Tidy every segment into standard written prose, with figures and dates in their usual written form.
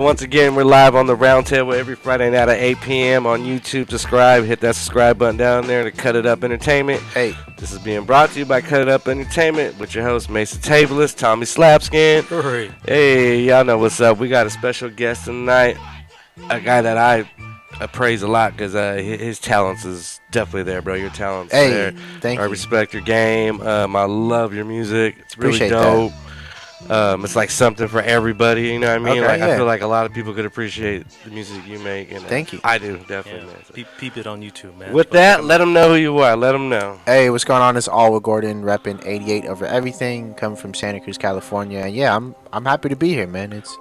Once again, we're live on the Roundtable every Friday night at 8 p.m. on YouTube. Subscribe, hit that subscribe button down there to Cut It Up Entertainment. Hey, this is being brought to you by Cut It Up Entertainment with your host, Mason Tabeless, Tommy Slapskin. Hooray. Hey, y'all know what's up. We got a special guest tonight, a guy that I praise a lot because his talents is definitely there, bro. Your talents there. Thank I you. respect your game. I love your music. It's really Appreciate dope. It's like something for everybody, you know what I mean? Okay, I feel like a lot of people could appreciate the music you make. And Thank you. I do, definitely, man. So. Peep it on YouTube, man. With that, let them know who you are. Let them know. Hey, what's going on? It's Alwa Gordon, repping 88 over everything, coming from Santa Cruz, California. And yeah, I'm happy to be here, man. It's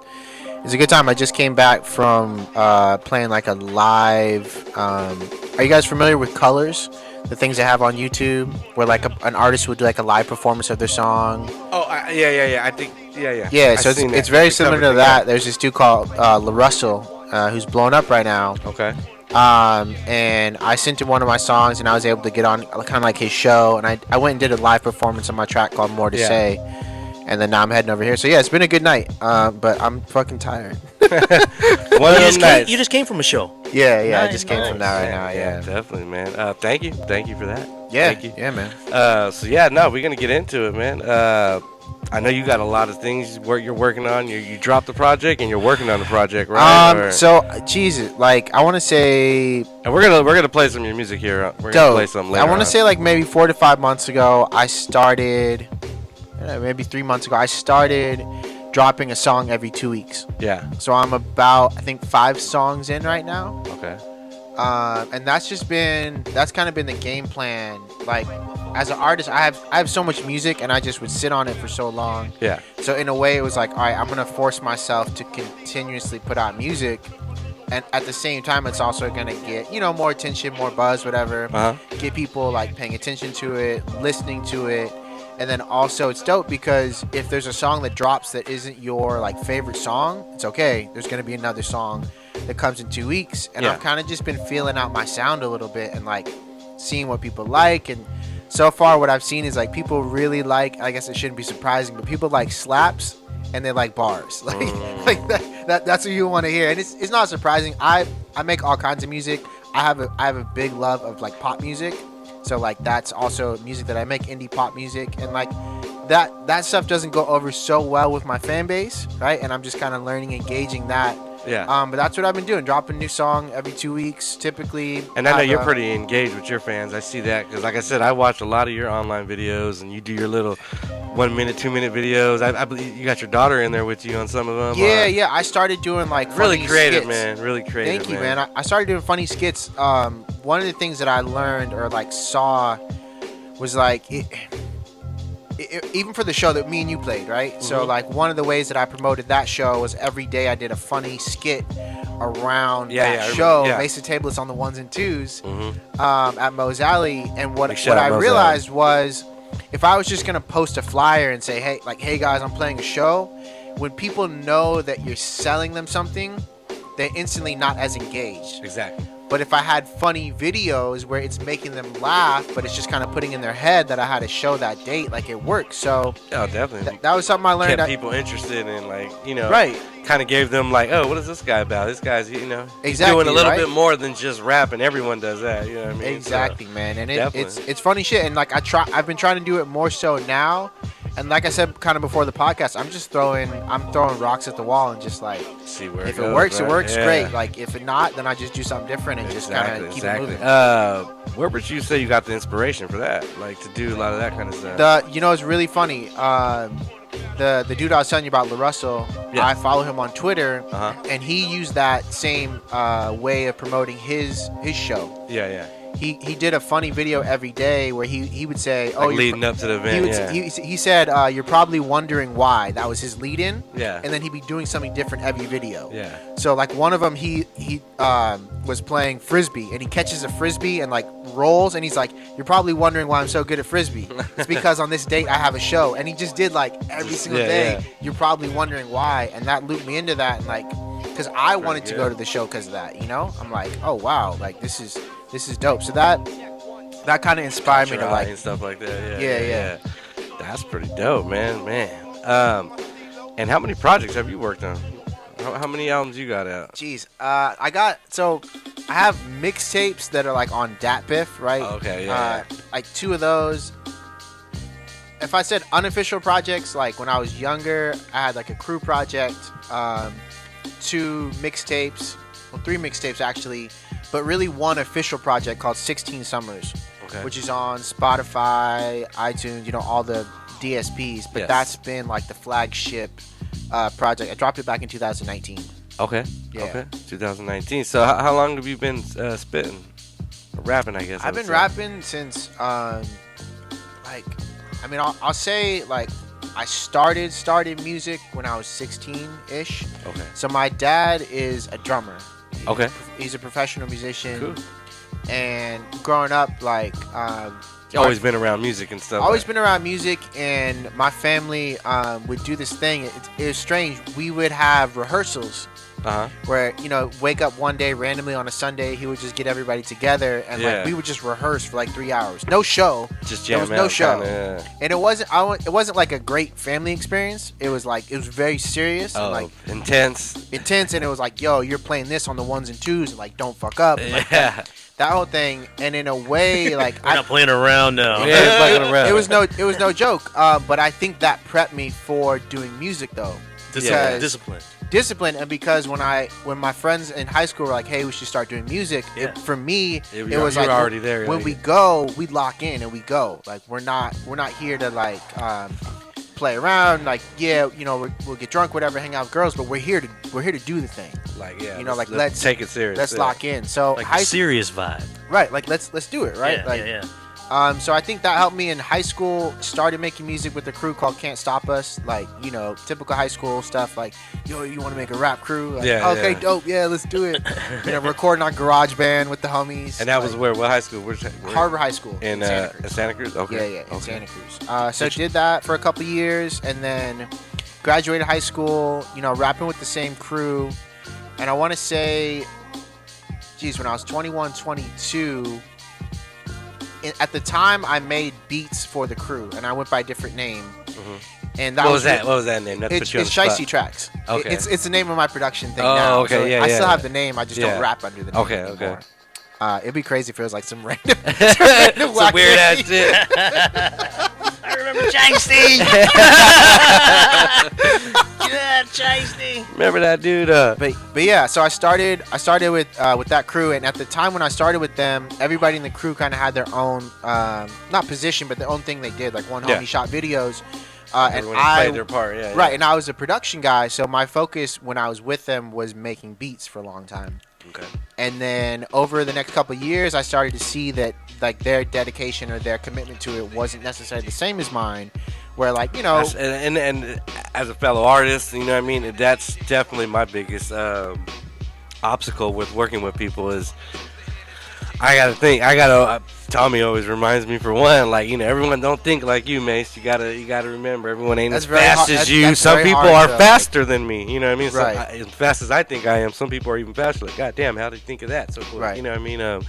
a good time. I just came back from playing like a live. Are you guys familiar with Colors? The things they have on YouTube, where like an artist would do like a live performance of their song. Oh, yeah. I think, yeah. Yeah, so it's very similar to that. There's this dude called La Russell, who's blown up right now. Okay. And I sent him one of my songs, and I was able to get on kind of like his show, and I went and did a live performance on my track called More to Say, and then now I'm heading over here. So yeah, it's been a good night, but I'm fucking tired. You just came from a show. Yeah, Nice, I just came from that right now. Yeah, definitely, man. Thank you for that. yeah, Thank you. yeah, man. So yeah, no, we're gonna get into it, man. I know you got a lot of things you're working on. You dropped the project and you're working on the project, right? So Jesus, like I want to say, and we're gonna play some of your music here. We're gonna play some later. I want to say like maybe 4 to 5 months ago, I started. Maybe 3 months ago, I started dropping a song every 2 weeks. Yeah. So I'm about, I think, 5 songs in right now. Okay. And that's kind of been the game plan. Like, as an artist, I have so much music, and I just would sit on it for so long. Yeah. So in a way, it was like, all right, I'm gonna force myself to continuously put out music, and at the same time, it's also gonna get more attention, more buzz, whatever. Get people like paying attention to it, listening to it. And then also it's dope because if there's a song that drops that isn't your like favorite song, it's okay. There's going to be another song that comes in 2 weeks. And I've kind of just been feeling out my sound a little bit and like seeing what people like. And so far what I've seen is like people really like, I guess it shouldn't be surprising, but people like slaps and they like bars. Like that's what you want to hear. And it's not surprising. I make all kinds of music. I have a big love of like pop music. So like that's also music that I make, indie pop music, and like that stuff doesn't go over so well with my fan base, right? And I'm just kind of learning and gauging that. Yeah. But that's what I've been doing, dropping a new song every 2 weeks, typically. And I know you're pretty engaged with your fans. I see that because, like I said, I watch a lot of your online videos, and you do your little 1 minute, 2 minute videos. I believe you got your daughter in there with you on some of them. Yeah. I started doing like really funny creative, skits. man. Really creative. Thank you, man. I started doing funny skits. One of the things that I learned or like saw was like even for the show that me and you played, right? So like one of the ways that I promoted that show was every day I did a funny skit around that show. Mason Tablet's on the ones and twos at Moe's Alley. And what I realized was if I was just gonna post a flyer and say, hey guys, I'm playing a show, when people know that you're selling them something, they're instantly not as engaged. Exactly. But if I had funny videos where it's making them laugh, but it's just kind of putting in their head that I had to show that date, like it works. So definitely. That was something I learned. Kept people interested in, like, right. Kind of gave them like, oh, what is this guy about? This guy's, exactly, he's doing a little bit more than just rap, and everyone does that. You know what I mean? Exactly, man. And it's funny shit. And like I've been trying to do it more so now. And like I said, kind of before the podcast, I'm throwing rocks at the wall and just like see where if it goes, it works, right? it works, Yeah. Great. Like if it not, then I just do something different and just kind of keep it moving. Where would you say you got the inspiration for that? Like to do a lot of that kind of stuff. It's really funny. The dude I was telling you about, La Russell, I follow him on Twitter, and he used that same way of promoting his show. Yeah. He did a funny video every day where he would say, like leading up to the event. He said, you're probably wondering why. That was his lead-in. Yeah. And then he'd be doing something different every video. Yeah. So like one of them, he was playing frisbee, and he catches a frisbee and like rolls, and he's like, you're probably wondering why I'm so good at frisbee. It's because on this date I have a show. And he just did like every single day. Yeah. You're probably wondering why, and that looped me into that, and like because I wanted to go to the show because of that. I'm like, oh wow, like this is dope. So that kind of inspired me to like and stuff like that. Yeah. That's pretty dope, man. And how many projects have you worked on? How many albums you got out? Jeez, I have mixtapes that are like on Dat Biff, right? Oh, okay, yeah. Like 2 of those. If I said unofficial projects, like when I was younger, I had like a crew project, 2 mixtapes, well 3 mixtapes actually, but really 1 official project called 16 Summers, which is on Spotify, iTunes, all the DSPs. But that's been like the flagship project. I dropped it back in 2019. Okay. Yeah. Okay. 2019. So how long have you been spitting? Rapping, I guess. I've been rapping since I'll say like I started music when I was 16-ish. Okay. So my dad is a drummer. Okay. He's a professional musician. Cool. And growing up, like always been around music and stuff. Always been around music, and my family would do this thing. It was strange. We would have rehearsals. Where wake up one day randomly on a Sunday, he would just get everybody together and like we would just rehearse for like 3 hours. No show. Just jam out. There was no show. Kinda, and it wasn't like a great family experience. It was very serious. Oh, and like intense. And it was like, yo, you're playing this on the 1s and 2s, and like don't fuck up. And, like, that whole thing. And in a way, like we're not playing around now. Yeah, fucking around. It was no joke. But I think that prepped me for doing music though. Discipline, and because when my friends in high school were like, hey, we should start doing music, for me it was like already there. When we go, we lock in and we go. Like we're not here to like play around. Like we'll get drunk, whatever, hang out with girls, but we're here to do the thing. Like let's take it serious. Let's lock in. So like a serious vibe. Right. Like let's do it. Right. Yeah. So I think that helped me in high school. Started making music with a crew called Can't Stop Us. Like, typical high school stuff. Like, yo, you want to make a rap crew? Like, okay, dope. Yeah, let's do it. Recording on GarageBand with the homies. And that was where? What high school? Where? Harbor High School. In Santa Cruz? Okay. Yeah, in Santa Cruz. So did that for a couple years, and then graduated high school, rapping with the same crew. And I want to say, when I was 21, 22... at the time, I made beats for the crew, and I went by a different name. And that what was that name? It's Shicey Tracks. Okay. It's the name of my production thing now. Okay, so I still have the name. I just don't rap under the name anymore. It'd be crazy if it was like some random some weird ass shit. I remember Chasty. Chasty. Remember that dude? But yeah, so I started with that crew, and at the time when I started with them, everybody in the crew kind of had their own not position, but their own thing they did. Like one homie shot videos. And I played their part, right, and I was a production guy, so my focus when I was with them was making beats for a long time. Okay. And then over the next couple of years, I started to see that like their dedication or their commitment to it wasn't necessarily the same as mine. Where like and as a fellow artist, what I mean, that's definitely my biggest obstacle with working with people is Tommy always reminds me, for one, like, everyone don't think like you, Mace. You gotta remember, everyone ain't as fast as you. Some people are faster than me. You know what I mean? Right. So as fast as I think I am, some people are even faster. Like, God damn, how did you think of that? So cool. Right. You know what I mean?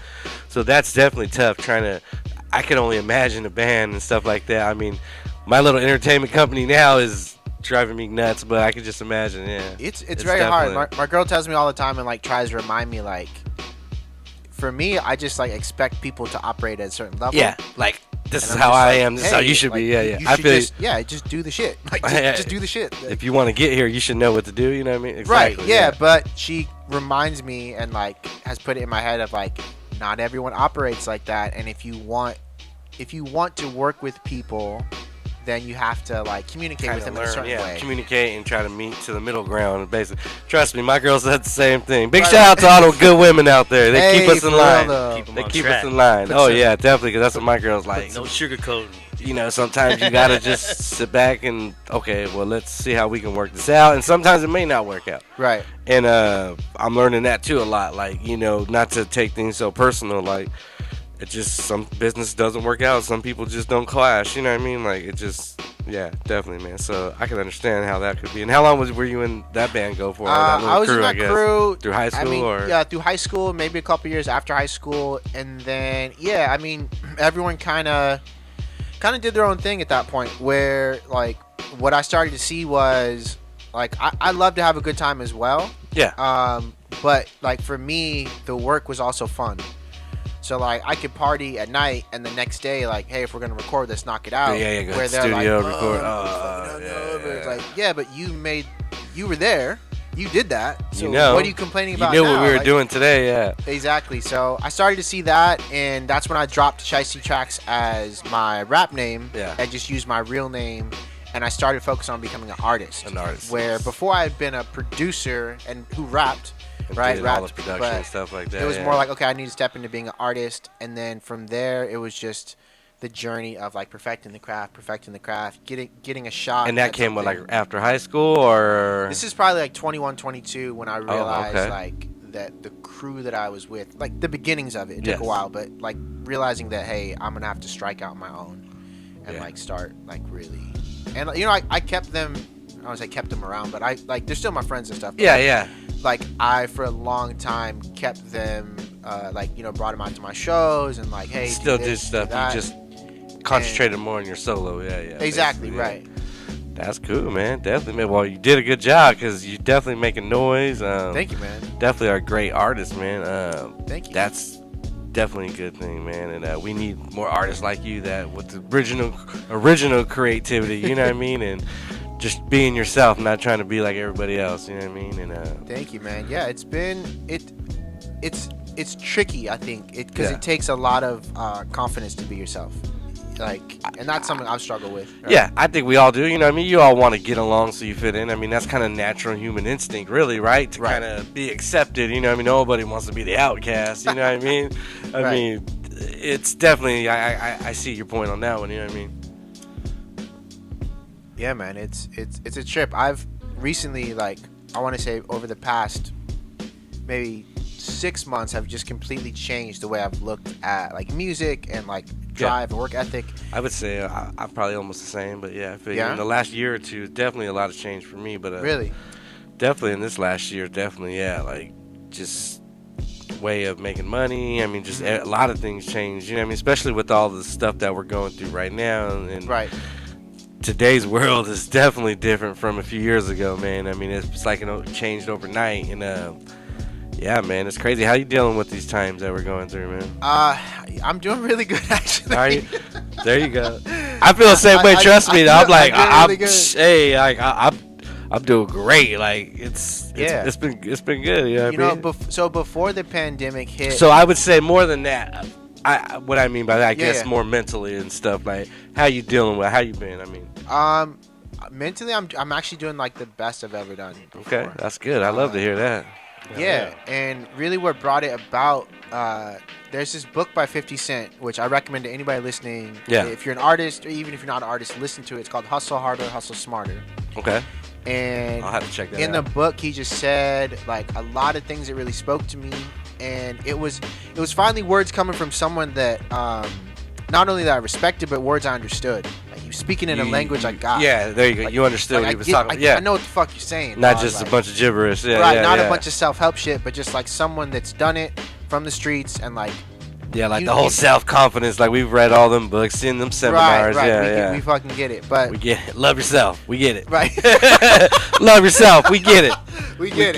So that's definitely tough. I can only imagine a band and stuff like that. I mean, my little entertainment company now is driving me nuts, but I can just imagine. Yeah. It's very hard. My girl tells me all the time and like tries to remind me like. For me, I just like expect people to operate at a certain level. Yeah, like this is how I am. This is how you should be. Yeah. I feel just do the shit. Like just do the shit. If you want to get here, you should know what to do. You know what I mean? Exactly, right. Yeah, but she reminds me and like has put it in my head of like not everyone operates like that, and if you want to work with people, then you have to like communicate with them in a certain way. Communicate and try to meet to the middle ground. Basically, trust me, my girl said the same thing. Big shout out to all the good women out there. They keep us in line. They keep us in line. Oh yeah, definitely, because that's what my girl's like. No sugarcoating. Sometimes you gotta just sit back and let's see how we can work this out. And sometimes it may not work out. Right. And I'm learning that too a lot. Like not to take things so personal. Like. It just, some business doesn't work out. Some people just don't clash. You know what I mean? Like, it just, definitely, man. So I can understand how that could be. And how long were you in that band go for? I was in that crew through high school, Yeah, through high school, maybe a couple years after high school, and then everyone kind of did their own thing at that point. Where like what I started to see was like I love to have a good time as well. Yeah. But like for me, the work was also fun. So like I could party at night and the next day, like, hey, if we're gonna record, let's knock it out. Yeah, go where to the they're studio, like, record. It's like, yeah, but you were there, you did that. So what are you complaining about? You knew now? what we were doing today, yeah. Exactly. So I started to see that, and that's when I dropped Shiesty Tracks as my rap name. Yeah. I just used my real name, and I started focusing on becoming an artist. An artist. Where before I had been a producer and who rapped. And Right, did all the production and stuff like that. It was more like, okay, I need to step into being an artist, and then from there, it was just the journey of like perfecting the craft, getting a shot. And that came with like after high school, or this is probably like 21, 22 when I realized okay. like that the crew that I was with, like the beginnings of it took a while, but like realizing that, hey, I'm gonna have to strike out on my own and like start like really, and you know, I kept them. I don't say kept them around, but I like they're still my friends and stuff. Yeah. Like I for a long time kept them, like, you know, brought them out to my shows and like, hey, still do did this, stuff. do that. You just concentrated more on your solo. Yeah. Exactly, basically, right. That's cool, man. Definitely, man. Well, you did a good job because you definitely making noise. Thank you, man. Definitely are a great artist, man. Thank you. That's definitely a good thing, man. And we need more artists like you that with the original creativity. You know what I mean? And just being yourself, not trying to be like everybody else. You know what I mean? And thank you, man. Yeah, it's tricky, I think, because it takes a lot of confidence to be yourself. Like, and that's something I've struggled with. Right? Yeah, I think we all do. You know what I mean? You all want to get along so you fit in. I mean, that's kind of natural human instinct, really, right? To kind of be accepted. You know what I mean? Nobody wants to be the outcast. You know what I mean? I mean, it's definitely, I see your point on that one. You know what I mean? Yeah, man, it's a trip. I've recently, like, I want to say over the past maybe 6 months, have just completely changed the way I've looked at like music and like drive and work ethic. I would say I'm probably almost the same, but yeah, I feel Yeah? in the last year or two, definitely a lot of change for me. But Really? definitely in this last year, definitely, yeah, like just way of making money. I mean, just a lot of things changed. You know what I mean? Especially with all the stuff that we're going through right now, and Right. today's world is definitely different from a few years ago, man. I mean, it's like it changed overnight, and yeah, man, it's crazy. How you dealing with these times that we're going through, man? I'm doing really good, actually. Are you? There you go. I feel the same way. Trust me. I'm like, I'm doing great. Like it's been good. You know what I mean? So before the pandemic hit. So I would say more than that. What I mean by that, I guess yeah. more mentally and stuff. Like, how you dealing with? How you been? I mean, mentally, I'm actually doing like the best I've ever done before. Okay, that's good. I love to hear that. Yeah, and really what brought it about, there's this book by 50 Cent, which I recommend to anybody listening. Yeah. If you're an artist, or even if you're not an artist, listen to it. It's called Hustle Harder, Hustle Smarter. Okay. And I'll have to check that in out. the book, he just said like a lot of things that really spoke to me, and it was finally words coming from someone that not only that I respected, but words I understood. Like he was speaking in a language I got. Yeah, there you go. Like, you understood what he was talking about. I know what the fuck you're saying. Not just a bunch of gibberish. Yeah, right, yeah, not yeah. a bunch of self-help shit, but just like someone that's done it from the streets and like. Yeah, like the whole self-confidence. Like we've read all them books, seen them seminars. Right. Yeah, we fucking get it, but we get it. Love yourself. We get it. Right. Love yourself. We get it. We get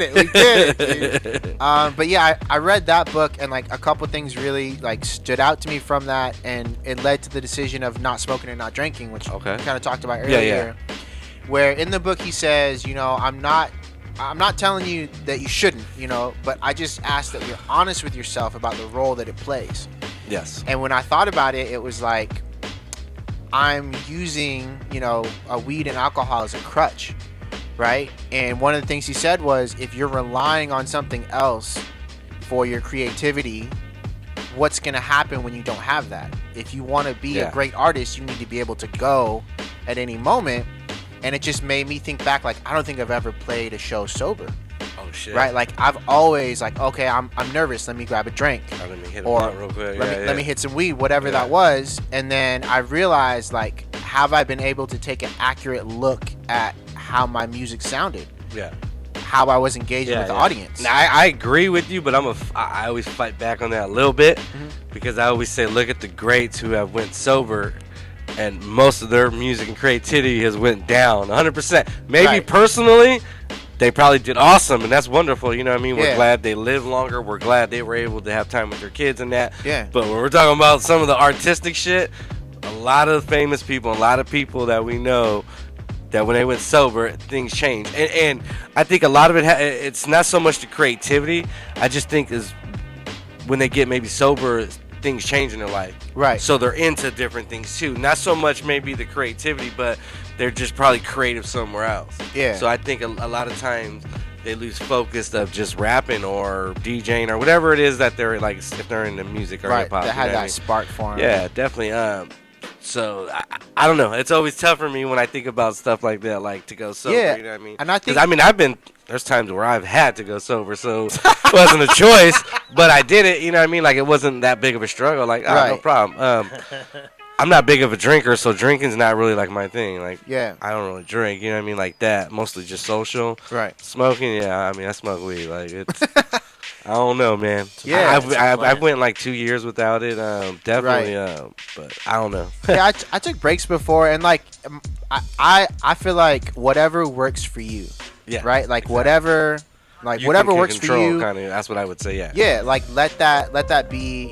it. Dude. But yeah, I read that book, and like a couple things really like stood out to me from that, and it led to the decision of not smoking and not drinking, which we kind of talked about earlier. Yeah. Where in the book he says, you know, I'm not telling you that you shouldn't, you know, but I just ask that you're honest with yourself about the role that it plays. Yes. And when I thought about it, it was like I'm using, you know, a weed and alcohol as a crutch, right? And one of the things he said was, if you're relying on something else for your creativity, what's going to happen when you don't have that? If you want to be a great artist, you need to be able to go at any moment. And it just made me think back, like, I don't think I've ever played a show sober. Oh, shit. Right? Like, I've always, like, okay, I'm nervous. Let me grab a drink. Let me hit a blunt real quick. Let me hit some weed, whatever that was. And then I realized, like, have I been able to take an accurate look at how my music sounded? Yeah. How I was engaging with the audience. Now, I agree with you, but I always fight back on that a little bit because I always say, look at the greats who have went sober and most of their music and creativity has went down 100%. Maybe Right. personally, they probably did awesome, and that's wonderful. You know what I mean? We're Yeah. glad they live longer. We're glad they were able to have time with their kids and that. Yeah. But when we're talking about some of the artistic shit, a lot of famous people, a lot of people that we know, that when they went sober, things changed. And I think a lot of it, it's not so much the creativity. I just think is when they get maybe sober, things change in their life. Right. So they're into different things too. Not so much maybe the creativity, but they're just probably creative somewhere else. Yeah. So I think a lot of times they lose focus of just rapping or DJing or whatever it is that they're like, if they're into music or Right. hip hop. That had that spark for him. Yeah, definitely. So I don't know. It's always tough for me when I think about stuff like that, like to go sober. Yeah, You know what I mean? and I think- 'Cause, I mean, there's times where I've had to go sober, so it wasn't a choice, but I did it. You know what I mean? Like it wasn't that big of a struggle. Like, no Right. problem. I'm not big of a drinker, so drinking's not really like my thing. Like, Yeah. I don't really drink. You know what I mean? Like that. Mostly just social. Right. Smoking, yeah. I mean, I smoke weed. Like it's. I don't know, man. Yeah, I went like 2 years without it. Definitely. But I don't know. Yeah, I took breaks before, and like, I feel like whatever works for you. Yeah. Right. Like exactly. whatever works for you. Kind of. That's what I would say. Yeah. Yeah, like let that be,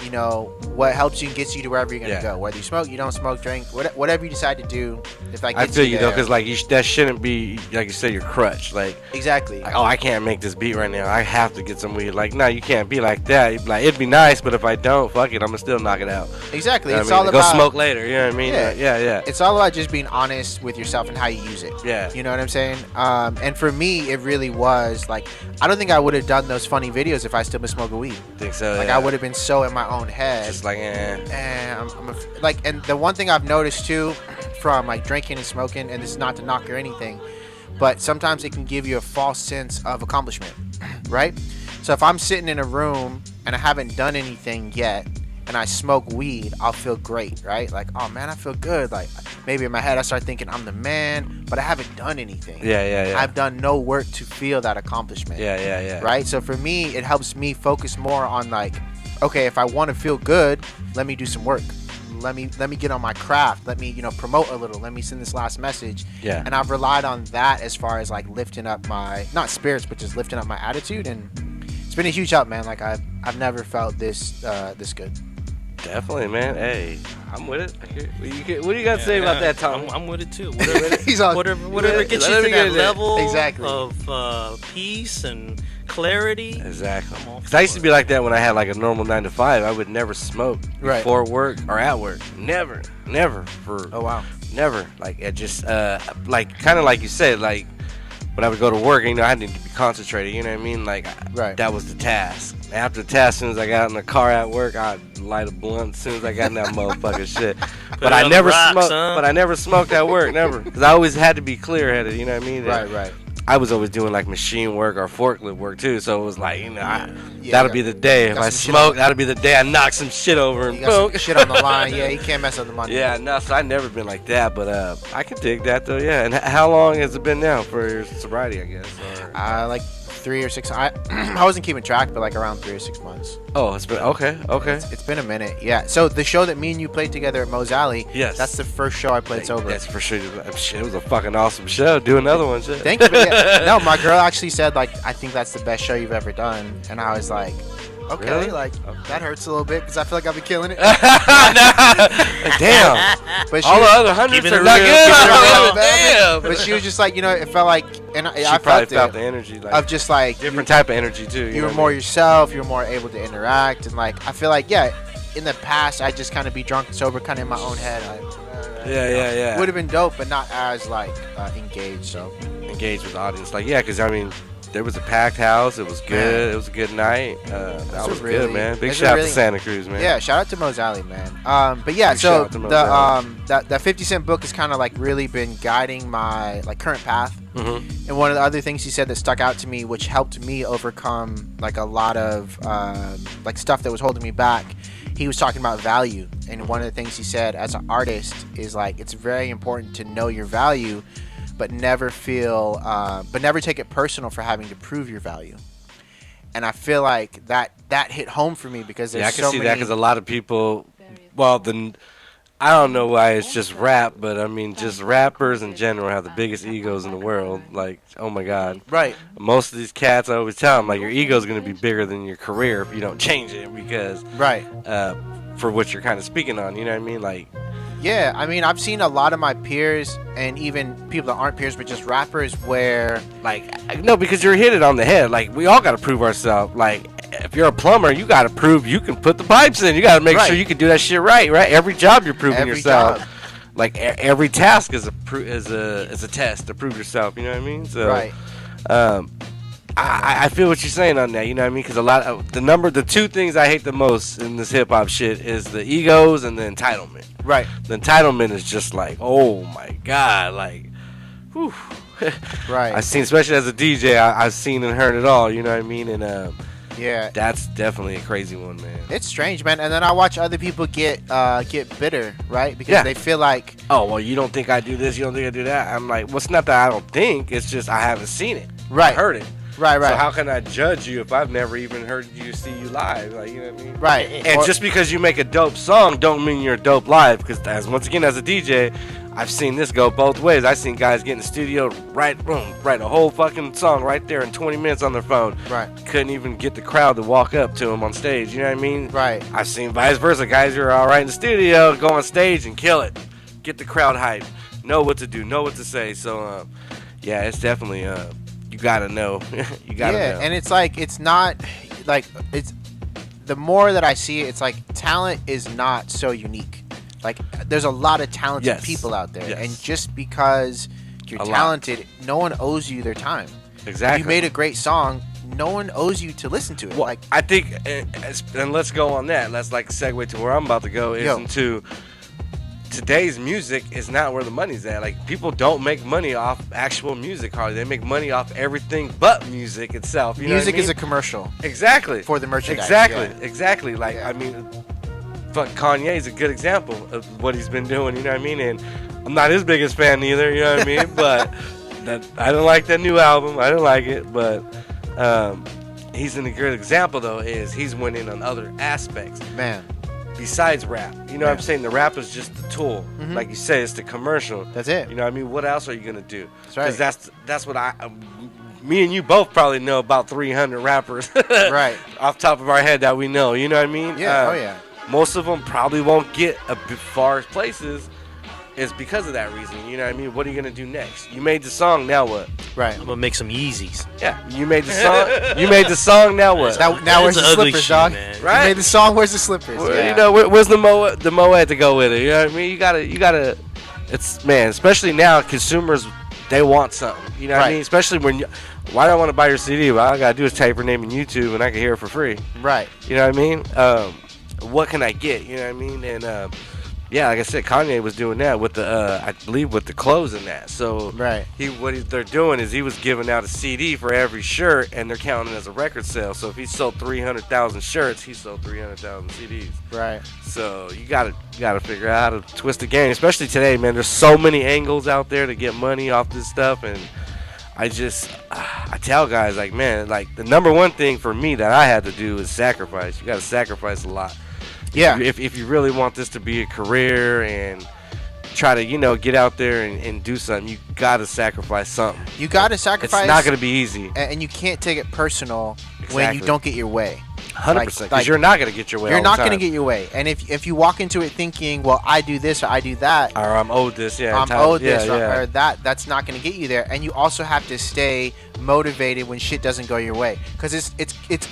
what helps you and gets you to wherever you're gonna Yeah. go. Whether you smoke, you don't smoke, drink, whatever you decide to do. If that I gets feel you though, there. because like that shouldn't be, like you said, your crutch. Like, Exactly. oh, I can't make this beat right now. I have to get some weed. Like, no, you can't be like that. You'd be like, it'd be nice, but if I don't, fuck it, I'm gonna still knock it out. Exactly. You know It's what I all mean? Go about smoke later. You know what I mean? Yeah. Yeah. It's all about just being honest with yourself and how you use it. Yeah. You know what I'm saying? And for me, it really was like, I don't think I would have done those funny videos if I still been smoking weed. Think so. Like, yeah. I would have been so in my own head. Just like, And and the one thing I've noticed too, from like drinking and smoking, and this is not to knock or anything, but sometimes it can give you a false sense of accomplishment, right? So if I'm sitting in a room and I haven't done anything yet, and I smoke weed, I'll feel great, right? Like, oh man, I feel good. Like maybe in my head I start thinking I'm the man, but I haven't done anything. Yeah. I've done no work to feel that accomplishment. Yeah. Right? So for me, it helps me focus more on like, okay, if I want to feel good, let me do some work. Let me get on my craft. Let me, promote a little. Let me send this last message. Yeah. And I've relied on that as far as like lifting up my, not spirits, but just lifting up my attitude, and it's been a huge help, man. Like I've never felt this good. Definitely, man. Hey, I'm with it. What do you got to say about that, Tom? I'm with it too. Whatever, He's on. whatever gets you Let to me get that it there. level Exactly. of peace and clarity. Exactly. I'm all Because I used to for be it. like that when I had like a normal 9 to 5. I would never smoke Right. before work or at work. Never. For Oh wow. never. Like it just like kind of like you said, like when I would go to work, I had to be concentrated. You know what I mean? Like Right. that was the task. After the task, as soon as I got out in the car at work, I'd light a blunt as soon as I got in that motherfucking shit. But it I on never the rocks, smoked. huh? But I never smoked at work, never, because I always had to be clear-headed. You know what I mean? Right. I was always doing like machine work or forklift work too, so it was like, Yeah, that'll be the day if got I some shit smoke. on- That'll be the day I knock some shit over and You got some boom. shit on the line. Yeah, you can't mess up the money. Yeah, no, so I never been like that, but I can dig that though. Yeah, and how long has it been now for your sobriety? I guess. Or... Like 3 or 6. I wasn't keeping track, but like around 3 or 6 months. Oh, it's been okay. It's been a minute. Yeah. So the show that me and you played together at Mo's Alley. Yes. That's the first show I played sober. That's for sure. Shit, it was a fucking awesome show. Do another one, shit. Thank you. But yeah, no, my girl actually said like, I think that's the best show you've ever done, and I was like, okay, Really? like that hurts a little bit because I feel like I've been killing it. Damn. But she, All the other hundreds Keeping are it not real, good. keeping it real. Damn. but she was just like, it felt like, and She I probably felt felt it, the energy, like of just like different type of energy too. you know were what more I mean? yourself. You were more able to interact, and like I feel like in the past I just kind of be drunk and sober, kind of in my own head. Yeah. Would have been dope, but not as like engaged. So Engage with the audience, like because I mean, there was a packed house. It was good. Man. It was a good night. That was really- good, man. Big it's a shout out really- to Santa Cruz, man. yeah, shout out to Mo's Alley, man. But yeah, Big so shout out to Mo's Alley. that 50 Cent book has kind of like really been guiding my like current path. Mm-hmm. And one of the other things he said that stuck out to me, which helped me overcome like a lot of like stuff that was holding me back, he was talking about value. And one of the things he said as an artist is like, it's very important to know your value, but never take it personal for having to prove your value. And I feel like that hit home for me because there's Yeah, I can so see many. that because a lot of people, well, I don't know why it's just rap, but I mean, just rappers in general have the biggest egos in the world. Like, oh my God. Right. Most of these cats, I always tell them, like, your ego's going to be bigger than your career if you don't change it because, Right. For what you're kind of speaking on, you know what I mean? Like, Yeah, I mean, I've seen a lot of my peers and even people that aren't peers, but just rappers where, like, no, because you're hit it on the head. Like, we all got to prove ourselves. Like, if you're a plumber, you got to prove you can put the pipes in. You got to make Right. sure you can do that shit right? Every job you're proving Every yourself. job. Like, every task is a test to prove yourself. You know what I mean? So, right. I feel what you're saying on that. You know what I mean? Because a lot of the two things I hate the most in this hip hop shit is the egos and the entitlement. Right. The entitlement is just like, oh my God, like, whew. Right. I've seen, especially as a DJ, I've seen and heard it all. You know what I mean? And Yeah. that's definitely a crazy one, man. It's strange, man. And then I watch other people get bitter, right? Because Yeah. they feel like, Oh well, you don't think I do this? You don't think I do that? I'm like, well, it's not that I don't think. It's just I haven't seen it. Right. I heard it. right. So how can I judge you if I've never even heard you see you live? Like, you know what I mean? Right. And Or- just because you make a dope song, don't mean you're dope live. Because once again, as a DJ, I've seen this go both ways. I've seen guys get in the studio, write a whole fucking song right there in 20 minutes on their phone. Right. Couldn't even get the crowd to walk up to him on stage. You know what I mean? Right. I've seen vice versa. Guys who are all right in the studio go on stage and kill it, get the crowd hyped, know what to do, know what to say. So, yeah, it's definitely you gotta know. You gotta know. And it's like, it's not like, it's the more that I see it, it's like talent is not so unique. Like, there's a lot of talented Yes. people out there, Yes. and just because you're A lot. talented, no one owes you their time. Exactly. You made a great song, no one owes you to listen to it. Well, Like, I think, and let's go on that. Let's like segue to where I'm about to go. Is Yo. into today's music is not where the money's at. Like, people don't make money off actual music hardly. They make money off everything but music itself. You know what I music is a mean? commercial Exactly for the merchandise. Exactly, yeah. exactly. Like, Yeah. I mean, fuck, Kanye is a good example of what he's been doing. You know what I mean? And I'm not his biggest fan either. You know what I mean? But I don't like that new album. I don't like it. But he's in a good example though. Is he's winning on other aspects Man, besides rap. You know what I'm Yeah. saying? The rap is just the tool. Mhm. Like you say, it's the commercial. that's it. You know what I mean? What else are you gonna do? That's right. Because that's what me and you both probably know about 300 rappers. Right. Off top of our head that we know. You know what I mean? Yeah. Oh yeah. Most of them probably won't get far places. Is because of that reason. You know what I mean? What are you gonna do next? You made the song. Now what? Right. I'm gonna make some Yeezys. Yeah. You made the song. You made the song. Now what? Now where's the That's ugly slippers, shit, dog? man. Right? You made the song. Where's the slippers? Well, Yeah. You know, where's the Moet to go with it? You know what I mean? You gotta. It's, man, especially now, consumers, they want something. You know what I Right. mean? Especially when why do I want to buy your CD? Well, all I gotta do is type your name in YouTube and I can hear it for free. Right. You know what I mean? What can I get? You know what I mean? And yeah, like I said, Kanye was doing that with the I believe with the clothes and that. So Right. they're doing is he was giving out a CD for every shirt, and they're counting it as a record sale. So if he sold 300,000 shirts, he sold 300,000 CDs. Right. So you gotta figure out how to twist the game, especially today, man. There's so many angles out there to get money off this stuff, and I tell guys, like, man, like, the number one thing for me that I had to do is sacrifice. You gotta sacrifice a lot. Yeah. If you really want this to be a career and try to, get out there and do something, you gotta sacrifice something. You gotta sacrifice. It's not gonna be easy. And you can't take it personal when Exactly. you don't get your way. 100%. like- Because you're not gonna get your way. You're all not the going to time. get your way. And if you walk into it thinking, well, I do this or I do that, Or I'm owed this, yeah. I'm owed yeah, this yeah. or that, that's not going to get you there. And you also have to stay motivated when shit doesn't go your way. Because it's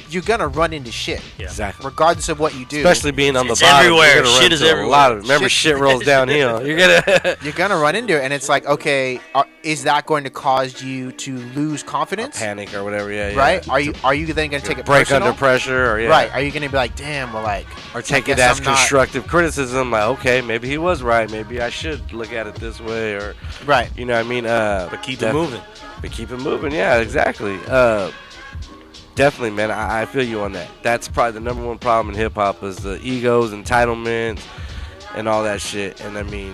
you're going to run into shit. Yeah. Exactly. Regardless of what you do. Especially being on the It's bottom. everywhere. You're gonna run Shit is into a lot of, everywhere. remember, shit rolls downhill. You're gonna You're going to run into it. And it's like, okay, is that going to cause you to lose confidence? panic or whatever. Yeah, yeah. Right? Are you then going to take it break personal? under pressure, or yeah. Right. Are you going to be like, damn, well, like, Or take I it guess as I'm not- constructive criticism, like, okay, maybe he was right, maybe I should look at it this way, or right. you know what I mean? But keep it moving. But keep it moving, yeah, exactly. Definitely, man, I feel you on that. That's probably the number one problem in hip hop is the egos, entitlements, and all that shit. And I mean,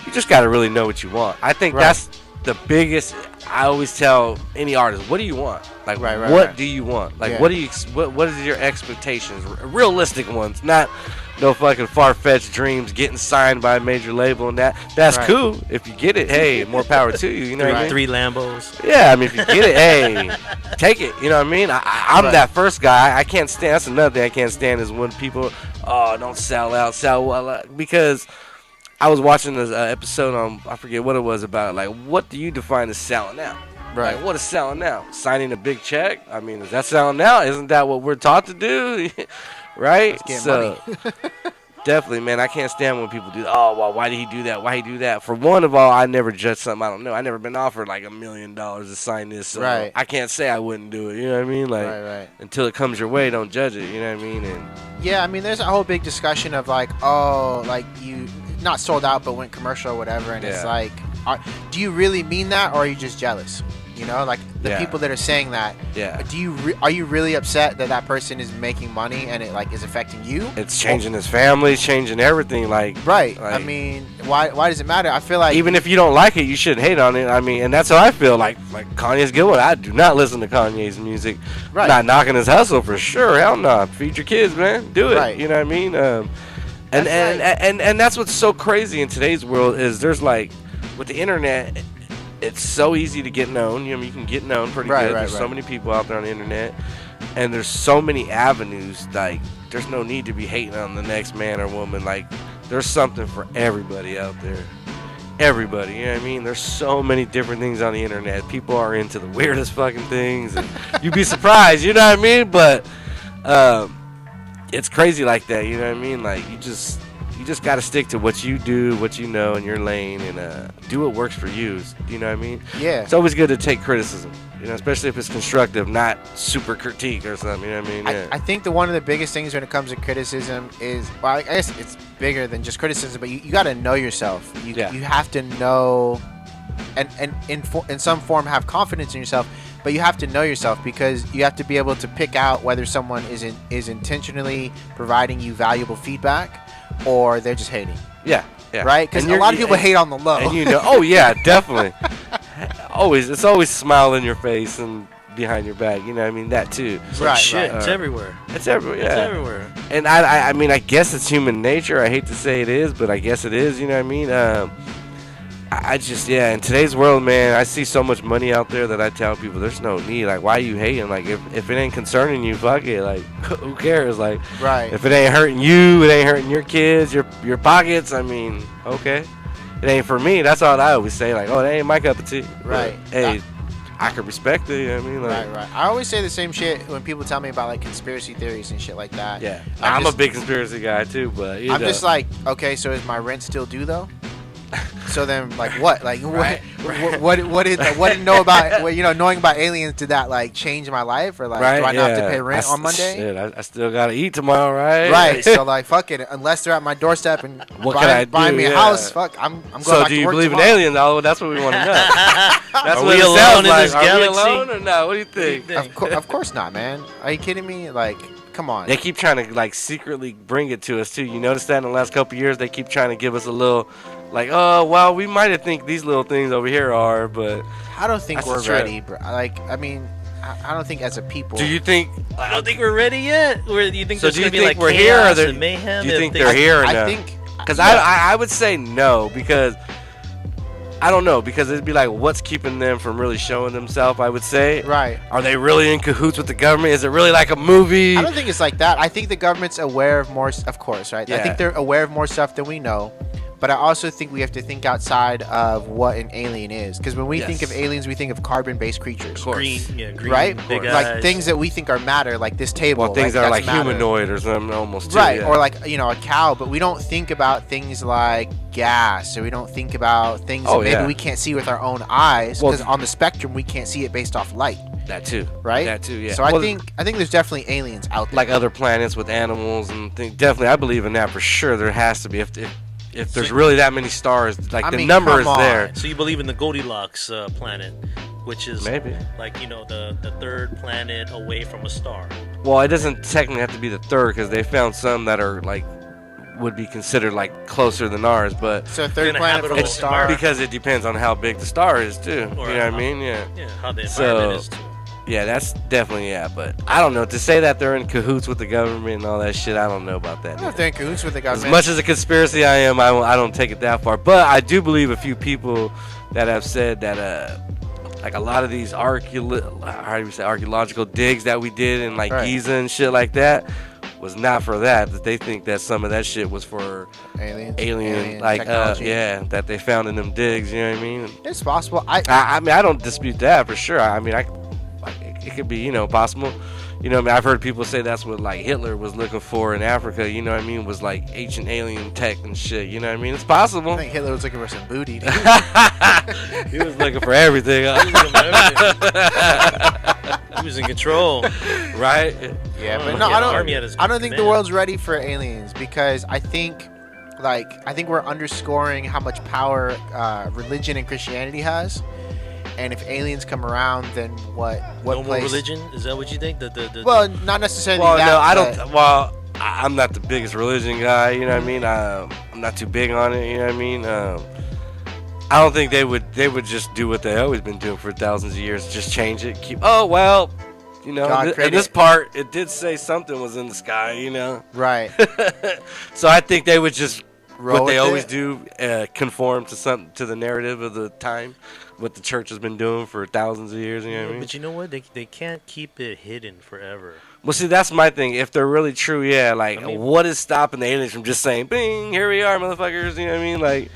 you just gotta really know what you want. I think Right. that's the biggest. I always tell any artist, what do you want? Like, Right, what right. do you want? Like, Yeah. what is your expectations? Realistic ones, not no fucking far-fetched dreams, getting signed by a major label, and that's Right. cool. If you get it, hey, more power to you. You know what I mean? 3 Lambos. Yeah, I mean, if you get it, hey, take it. You know what I mean? I'm Right. that first guy. I can't stand. That's another thing I can't stand is when people, oh, don't sell out, sell well, because I was watching this episode on, I forget what it was about. Like, what do you define as selling out? Right. Like, what is selling out? Signing a big check? I mean, is that selling out? Isn't that what we're taught to do? Right? Let's get money. Definitely, man. I can't stand when people do. Oh, well, why did he do that? Why he do that? For one of all, I never judge something I don't know. I never been offered like $1 million to sign this. So Right. I can't say I wouldn't do it. You know what I mean? Like, Right. until it comes your way, don't judge it. You know what I mean? And Yeah, I mean, there's a whole big discussion of like, oh, like you not sold out but went commercial or whatever, and it's Yeah. like, do you really mean that, or are you just jealous? You know, like the Yeah. people that are saying that. yeah, Are you really upset that that person is making money and it like is affecting you? it's changing his family, changing everything. Like, Right. like, I mean, why does it matter? I feel like even if you don't like it, you shouldn't hate on it. I mean, and that's how I feel. Like Kanye's good one. I do not listen to Kanye's music. Right. Not knocking his hustle for sure. Hell no. Feed your kids, man. Do it. Right. You know what I mean? And That's and that's what's so crazy in today's world is there's like with the internet, it's so easy to get known. You know, you can get known pretty Right, good. right, There's so right. many people out there on the internet, and there's so many avenues. Like, there's no need to be hating on the next man or woman. Like, there's something for everybody out there. Everybody, you know what I mean? There's so many different things on the internet. People are into the weirdest fucking things, and you'd be surprised. You know what I mean? But it's crazy like that. You know what I mean? Like, you just got to stick to what you do, what you know in your lane, and do what works for you. You know what I mean? Yeah. It's always good to take criticism, you know, especially if it's constructive, not super critique or something. You know what I mean? Yeah. I think one of the biggest things when it comes to criticism is, well, I guess it's bigger than just criticism, but you got to know yourself. You have to know, and in some form have confidence in yourself, but you have to know yourself because you have to be able to pick out whether someone is intentionally providing you valuable feedback or they're just hating. Yeah. Right? Because a lot of people hate on the low. And you know, oh yeah, definitely. It's always smile in your face and behind your back. You know what I mean? That too. Right, Shit, right. it's everywhere. It's everywhere. Yeah. It's everywhere. And I mean, I guess it's human nature. I hate to say it is, but I guess it is. You know what I mean? I just, in today's world, man, I see so much money out there that I tell people there's no need. Like, why are you hating? Like, if it ain't concerning you, fuck it. Like, who cares? Like, Right. if it ain't hurting you, it ain't hurting your kids, your pockets. I mean, okay. It ain't for me. That's all I always say. Like, oh, that ain't my cup of tea. Right. But, hey, I could respect it. You know what I mean? Like, Right. I always say the same shit when people tell me about like conspiracy theories and shit like that. yeah. I'm I'm a big conspiracy guy too, but you I'm know. just like, okay, so is my rent still due though? So then, like, what? Like, Right. what did know about, knowing about aliens, did that, like, change my life? Or, like, do I not have to pay rent on Monday? Shit, I still got to eat tomorrow, right? Right. So, like, fuck it. Unless they're at my doorstep and What can I buying do? me a Yeah. house, fuck, I'm going So back do to you work believe in tomorrow. aliens, Alwa? That's what we want to know. That's Are what we it alone sounds in like. this Are galaxy? we alone or no? What do you think? Of course not, man. Are you kidding me? Like, come on. They keep trying to like secretly bring it to us too. You notice that in the last couple of years, they keep trying to give us a little, like, oh, well, we might have think these little things over here are, but I don't think That's we're the trip. ready, bro. Like, I mean, I don't think as a people. do you think? I don't think we're ready yet. Or do you think So there's do you gonna be think like we're here, or chaos there- and mayhem? do you if think things- they're here or I no? think. Because yeah. I would say no, because I don't know, because it'd be like, what's keeping them from really showing themselves? I would say. Right. Are they really in cahoots with the government? Is it really like a movie? I don't think it's like that. I think the government's aware of more, of course, right? I Yeah. think they're aware of more stuff than we know. But I also think we have to think outside of what an alien is. Because when we Yes. think of aliens, we think of carbon-based creatures. Of course. green, Right? big Like eyes. things that we think are matter, like this table. Well, things that are like that's matter. humanoid or something almost. Too, Right, yeah. or like, a cow, but we don't think about things like gas, or we don't think about things Oh, that maybe yeah. we can't see with our own eyes, Well, because on the spectrum, we can't see it based off light, that too. right? That too. Yeah. So I Well, think there's definitely aliens out there. like other planets with animals and things. Definitely, I believe in that for sure. There has to be if there's So- really that many stars, like I the mean, number come is on. there. So you believe in the Goldilocks planet, which is Maybe. like the third planet away from a star. Well, it doesn't technically have to be the third because they found some that are like would be considered like closer than ours, but So In third a planet from a habitable star. environment. because it depends on how big the star is too. Or you know what I how- mean? Yeah. Yeah, how the So- environment is too. Yeah, that's definitely, yeah. But I don't know. To say that they're in cahoots with the government and all that shit, I don't know about that. I don't know if they're in cahoots with the government. As much as a conspiracy I am, I don't take it that far. But I do believe a few people that have said that, like a lot of these archaeological digs that we did in like Giza and shit like that was not for that. That they think that some of that shit was for alien like that they found in them digs. You know what I mean? It's possible. I mean, I don't dispute that for sure. I mean, it could be, possible. I mean, I've heard people say that's what like Hitler was looking for in Africa. You know what I mean? Was like ancient alien tech and shit. You know what I mean? It's possible. I think Hitler was looking for some booty. Dude. He was looking for everything. He was in control, right? Yeah, but no, I don't think the world's ready for aliens because I think we're underscoring how much power religion and Christianity has. And if aliens come around, then what no place? More religion? Is that what you think? Well, not necessarily. Well, that, no, I don't. Well, I'm not the biggest religion guy. You know what I mean? I'm not too big on it. You know what I mean? I don't think they would just do what they always been doing for thousands of years. Just change it. In this part, it did say something was in the sky. Right. So I think they would just what they always it. do, conform to the narrative of the time. What the church has been doing for thousands of years, you know what I mean? But you know what? They can't keep it hidden forever. Well, see, that's my thing. If they're really true, yeah, what is stopping the aliens from just saying, "Bing, here we are, motherfuckers"? You know what I mean?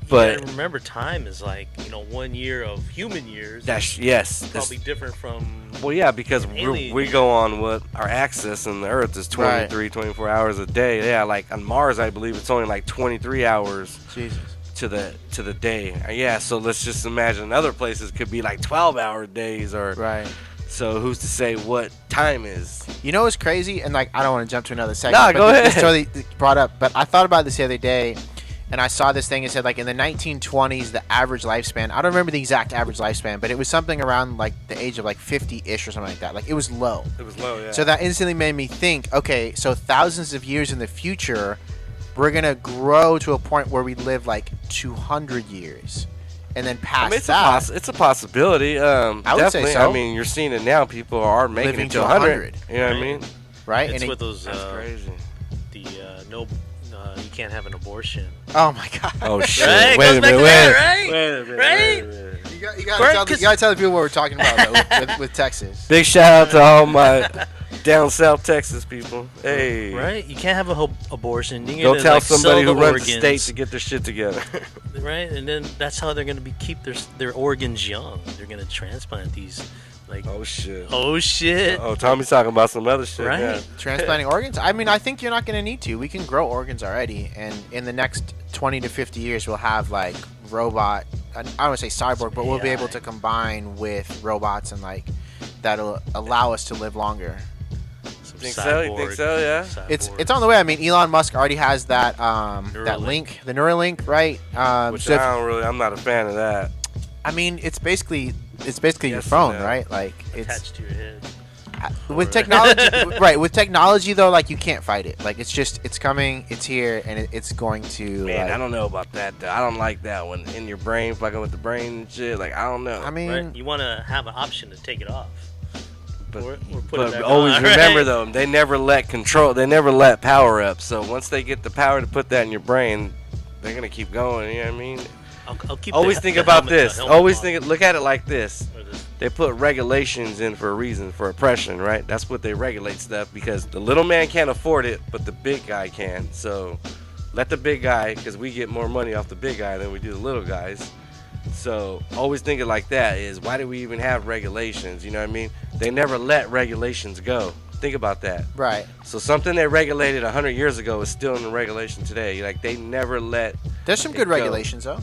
But remember, time is 1 year of human years. Yes. Probably different from. Well, yeah, because we go on what our axis and the Earth is 24 hours a day. Yeah, like on Mars, I believe it's only 23 hours. Jesus. To the day. Yeah, so let's just imagine other places could be 12-hour days or right. So who's to say what time is? You know what's crazy? And I don't want to jump to another segment. No, go ahead. It's totally brought up, but I thought about this the other day, and I saw this thing. It said in the 1920s, the average lifespan. I don't remember the exact average lifespan, but it was something around the age of 50-ish or something like that. It was low. It was low, yeah. So that instantly made me think. Okay, so thousands of years in the future, we're gonna grow to a point where we live 200 years, and then past that, it's a possibility. I would definitely. say so. I mean, you're seeing it now. People are making living it to 100. You know what I mean? Right. It's and with those. That's crazy. You can't have an abortion. Oh my God. Oh shit! Right? Wait a minute. Right? You gotta tell the people what we're talking about though, with Texas. Big shout out to all my down south Texas people. Hey. Right? You can't have an abortion. Go tell somebody who runs the state to get their shit together. Right? And then that's how they're gonna keep their organs young. They're gonna transplant these. Oh shit! Oh, Tommy's talking about some other shit. Right? Yeah. Transplanting organs? I mean, I think you're not going to need to. We can grow organs already, and in the next 20 to 50 years, we'll have robot. I don't want to say cyborg, but we'll be able to combine with robots and that'll allow us to live longer. You think so? Yeah. It's on the way. I mean, Elon Musk already has that that link, the Neuralink, right? Which I'm not a fan of that. I mean, it's basically your phone, right? It's attached to your head. With technology, right? With technology, though, you can't fight it. It's coming, it's here, and it's going to. Man, I don't know about that. Though. I don't like that one in your brain, fucking with the brain and shit. I don't know. I mean, right? You want to have an option to take it off. But always remember though, they never let power up. So once they get the power to put that in your brain, they're gonna keep going. You know what I mean? I'll keep always think about this. Always look at it like this. They put regulations in for a reason, for oppression, right? That's what they regulate stuff because the little man can't afford it, but the big guy can. So let the big guy, because we get more money off the big guy than we do the little guys. So always think it like that is why do we even have regulations? You know what I mean? They never let regulations go. Think about that. Right. So something they regulated 100 years ago is still in the regulation today. They never let. There's some good regulations though.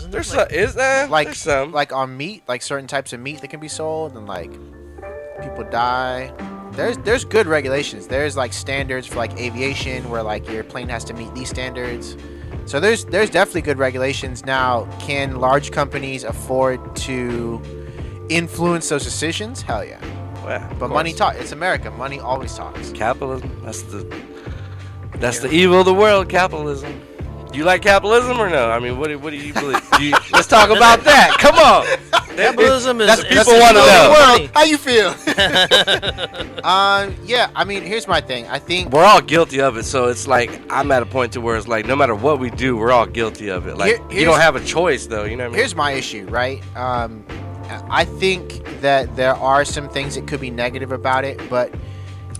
There's some, is there? There's some. On meat, certain types of meat that can be sold, and people die. There's good regulations. There's standards for aviation where your plane has to meet these standards. So there's definitely good regulations. Now, can large companies afford to influence those decisions? Hell yeah. Well, but money talks. It's America. Money always talks. Capitalism. That's the evil of the world. Capitalism. Do you like capitalism or no? I mean, what do you believe? Let's talk about that. Come on. Capitalism is That's people want to know. world. How you feel? Yeah. I mean, here's my thing. I think We're all guilty of it, so it's like I'm at a point to where it's like no matter what we do, we're all guilty of it. Like you don't have a choice, though. You know what I mean? Here's my issue, right? I think that there are some things that could be negative about it, but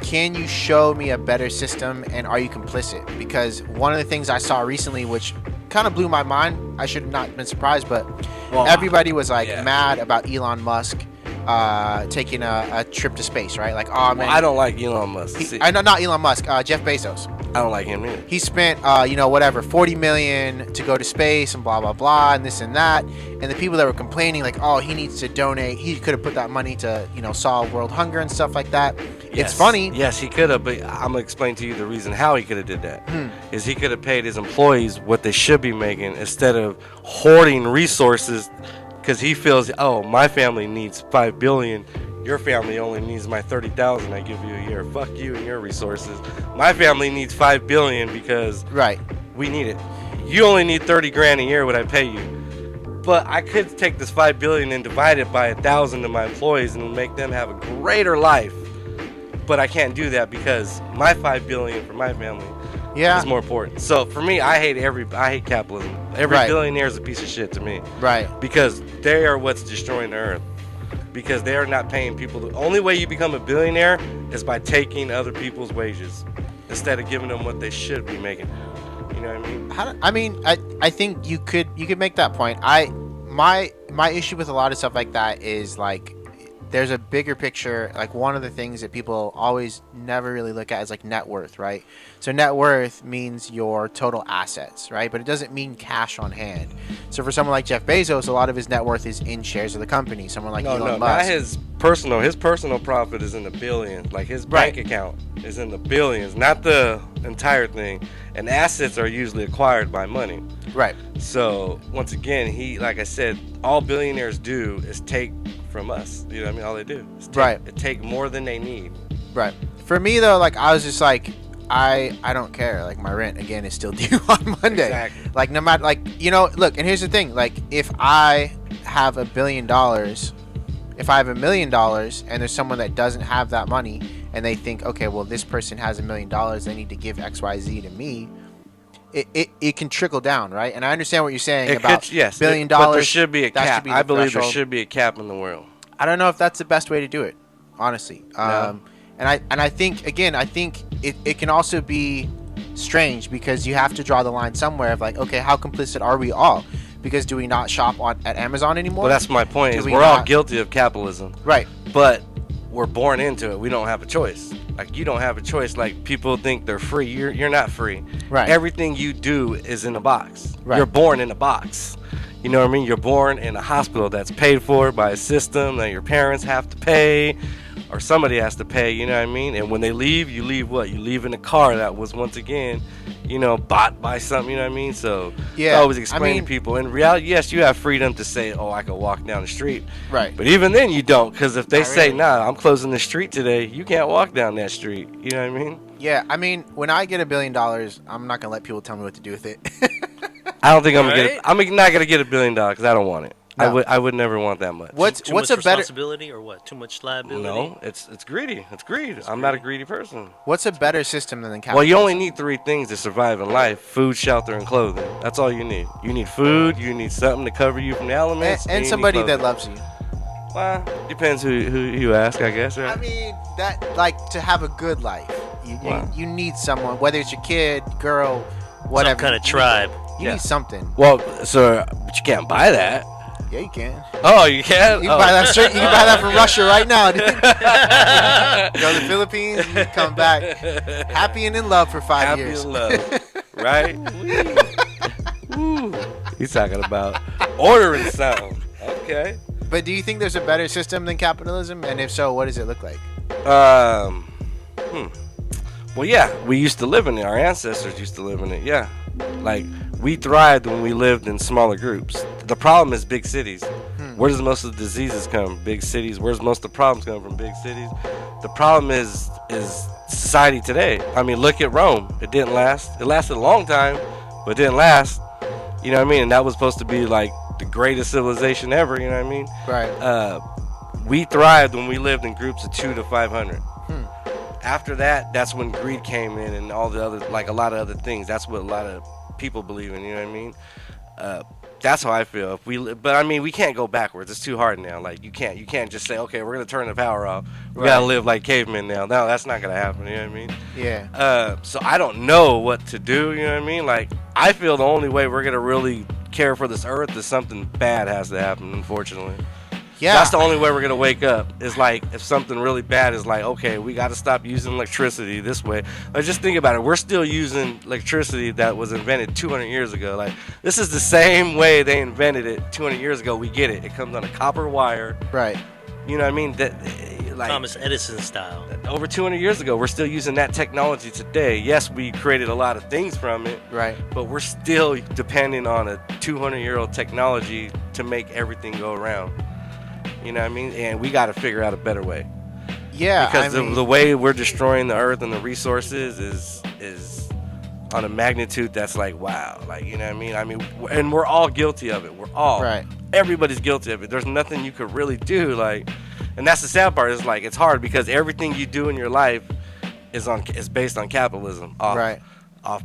can you show me a better system, and are you complicit? Because one of the things I saw recently, which kind of blew my mind, I should have not been surprised, but everybody was like mad about Elon Musk taking a trip to space, right? Like, oh man, I don't like Elon Musk. not Elon Musk, Jeff Bezos. I don't like him either. He spent, whatever, $40 million to go to space and blah, blah, blah, and this and that. And the people that were complaining, like, oh, he needs to donate. He could have put that money to, solve world hunger and stuff like that. Yes. It's funny. Yes, he could have, but I'm going to explain to you the reason how he could have did that. Is he could have paid his employees what they should be making instead of hoarding resources because he feels, oh, my family needs $5 billion. Your family only needs my $30,000 I give you a year. Fuck you and your resources. My family needs $5 billion because we need it. You only need $30,000 a year. What I pay you? But I could take this $5 billion and divide it by 1,000 of my employees and make them have a greater life. But I can't do that because my $5 billion for my family is more important. So for me, I hate capitalism. Every billionaire is a piece of shit to me. Right. Because they are what's destroying the earth. Because they are not paying people. The only way you become a billionaire is by taking other people's wages instead of giving them what they should be making. You know what I mean? I think you could make that point. My issue with a lot of stuff like that is like there's a bigger picture. Like one of the things that people always never really look at is like net worth, right? So net worth means your total assets, right? But it doesn't mean cash on hand. So for someone like Jeff Bezos, a lot of his net worth is in shares of the company. Someone like Elon Musk. Not his personal. His personal profit is in the billions. Like his bank account is in the billions, not the entire thing. And assets are usually acquired by money. Right. So once again, like I said, all billionaires do is take from us. You know what I mean? All they do is take more than they need. Right. For me though, like I was just like, I don't care. Like my rent again is still due on Monday. Exactly. Like no matter, like look. And here's the thing. Like if I have $1 billion, if I have $1 million, and there's someone that doesn't have that money, and they think, okay, well this person has $1 million, they need to give X, Y, Z to me. It can trickle down, right? And I understand what you're saying about $1 billion. But there should be a cap. I believe threshold. there should be a cap in the world. I don't know if that's the best way to do it, honestly. No. And I think it can also be strange because you have to draw the line somewhere of like, okay, how complicit are we all? Because do we not shop at Amazon anymore? Well, that's my point. Is we're all guilty of capitalism, right? But we're born into it. We don't have a choice. Like you don't have a choice. Like people think they're free. You're not free. Right. Everything you do is in a box. Right. You're born in a box. You know what I mean? You're born in a hospital that's paid for by a system that your parents have to pay or somebody has to pay, you know what I mean? And when they leave, you leave what? You leave in a car that was once again, bought by something, you know what I mean? So I always explain to people, in reality, yes, you have freedom to say, oh, I could walk down the street. Right. But even then you don't, because if they say, nah, I'm closing the street today, you can't walk down that street. You know what I mean? Yeah, I mean, when I get $1 billion, I'm not going to let people tell me what to do with it. I don't think I'm not gonna get $1 billion because I don't want it. No. I would never want that much. What's a better responsibility or what? Too much liability? No, it's greedy. It's greed. I'm not a greedy person. What's a better system than capitalism? Well, you only need 3 things to survive in life: food, shelter, and clothing. That's all you need. You need food. You need something to cover you from the elements, and somebody that loves you. Well, depends who you ask, I guess. Right? I mean, that to have a good life, you need someone, whether it's your kid, girl, whatever. Some kind of tribe. You need something. Well, but you can't buy that. Yeah, you can. Oh, you can? You can buy that straight. You can buy that from Russia right now, dude. Go to the Philippines and you come back happy and in love for 5 years. Happy in love, right? Woo. He's talking about ordering something. Okay. But do you think there's a better system than capitalism? And if so, what does it look like? Well, yeah, we used to live in it. Our ancestors used to live in it. Yeah, like we thrived when we lived in smaller groups. The problem is big cities. Where does most of the diseases come? Big cities. Where's most of the problems come from? Big cities. The problem is society today. I mean, look at Rome. It didn't last. It lasted a long time, but it didn't last. You know what I mean? And that was supposed to be like the greatest civilization ever. You know what I mean? Right. We thrived when we lived in groups of 2 to 500. After that, that's when greed came in and all the other, like a lot of other things. That's what a lot of people believe in. You know what I mean? That's how I feel. But I mean, we can't go backwards. It's too hard now. Like you can't just say, okay, we're gonna turn the power off. We gotta live like cavemen now. No, that's not gonna happen. You know what I mean? Yeah. So I don't know what to do. You know what I mean? Like I feel the only way we're gonna really care for this earth is something bad has to happen. Unfortunately. Yeah. That's the only way we're gonna wake up. Is like if something really bad is like, okay, we got to stop using electricity this way. Like just think about it. We're still using electricity that was invented 200 years ago. Like this is the same way they invented it 200 years ago. We get it. It comes on a copper wire. Right. You know what I mean? That like Thomas Edison style. over 200 years ago, we're still using that technology today. Yes, we created a lot of things from it. Right. But we're still depending on a 200-year-old technology to make everything go around. You know what I mean? And we got to figure out a better way. Yeah, Because the way we're destroying the earth and the resources is on a magnitude that's like, wow. Like, you know what I mean? I mean, and we're all guilty of it. We're all. Right. Everybody's guilty of it. There's nothing you could really do. Like, and that's the sad part. Is like, it's hard because everything you do in your life is based on capitalism. Off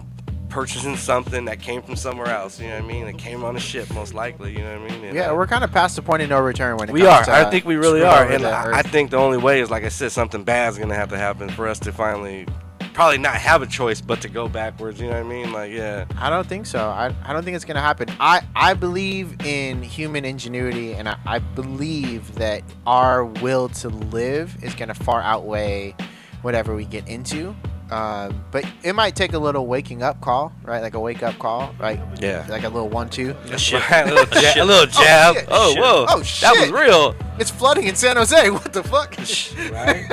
purchasing something that came from somewhere else, you know what I mean? It came on a ship, most likely, you know what I mean? And, yeah, we're kind of past the point of no return when it we comes are. to, I think we really are, and I I think the only way is, like I said, something bad is gonna have to happen for us to finally, probably not have a choice but to go backwards. You know what I mean? Like, yeah. I don't think so. I don't think it's gonna happen. I believe in human ingenuity, and I believe that our will to live is gonna far outweigh whatever we get into. But it might take a little waking up call, right? Like a wake up call, right? Yeah. Like a little 1-2. A little jab. shit. Oh, whoa. Oh, That was shit. real. It's flooding in San Jose. What the fuck? Right.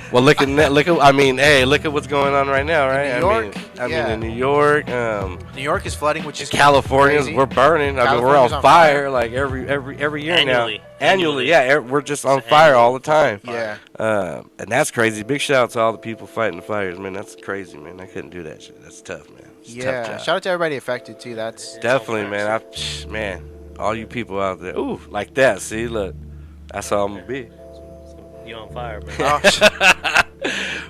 Well, look at. I mean, hey, look at what's going on right now, right? New York, I mean, in New York, New York is flooding, which is California, crazy. we're burning. I mean, we're California's on on fire fire. like every year Annually. now. Annually, yeah, we're just on It's fire annual all the time. Yeah. And that's crazy. Big shout out to all the people fighting the fires, man. That's crazy, man. I couldn't do that shit. That's tough, man. It's a tough Yeah. job. Shout out to everybody affected too. That's Definitely, man. Man, all you people out there, ooh, like that. See, look, that's how I'm gonna be. You on fire, bro. oh,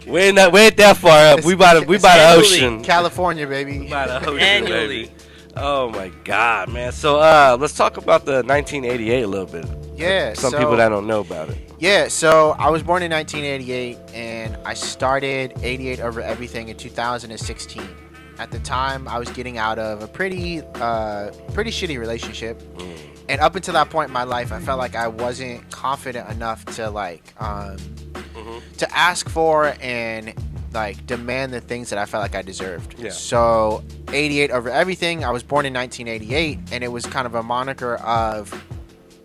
We ain't that far up. We by the annually. ocean. California, baby. By the ocean, Annually. baby. Oh my God, man. So let's talk about the 1988 a little bit. Yeah. Some so, people that don't know about it. Yeah, so I was born in 1988, and I started 88 over everything in 2016. At the time, I was getting out of a pretty shitty relationship, and up until that point in my life, I felt like I wasn't confident enough to to ask for and like demand the things that I felt like I deserved. Yeah. So 88 over everything. I was born in 1988, and it was kind of a moniker of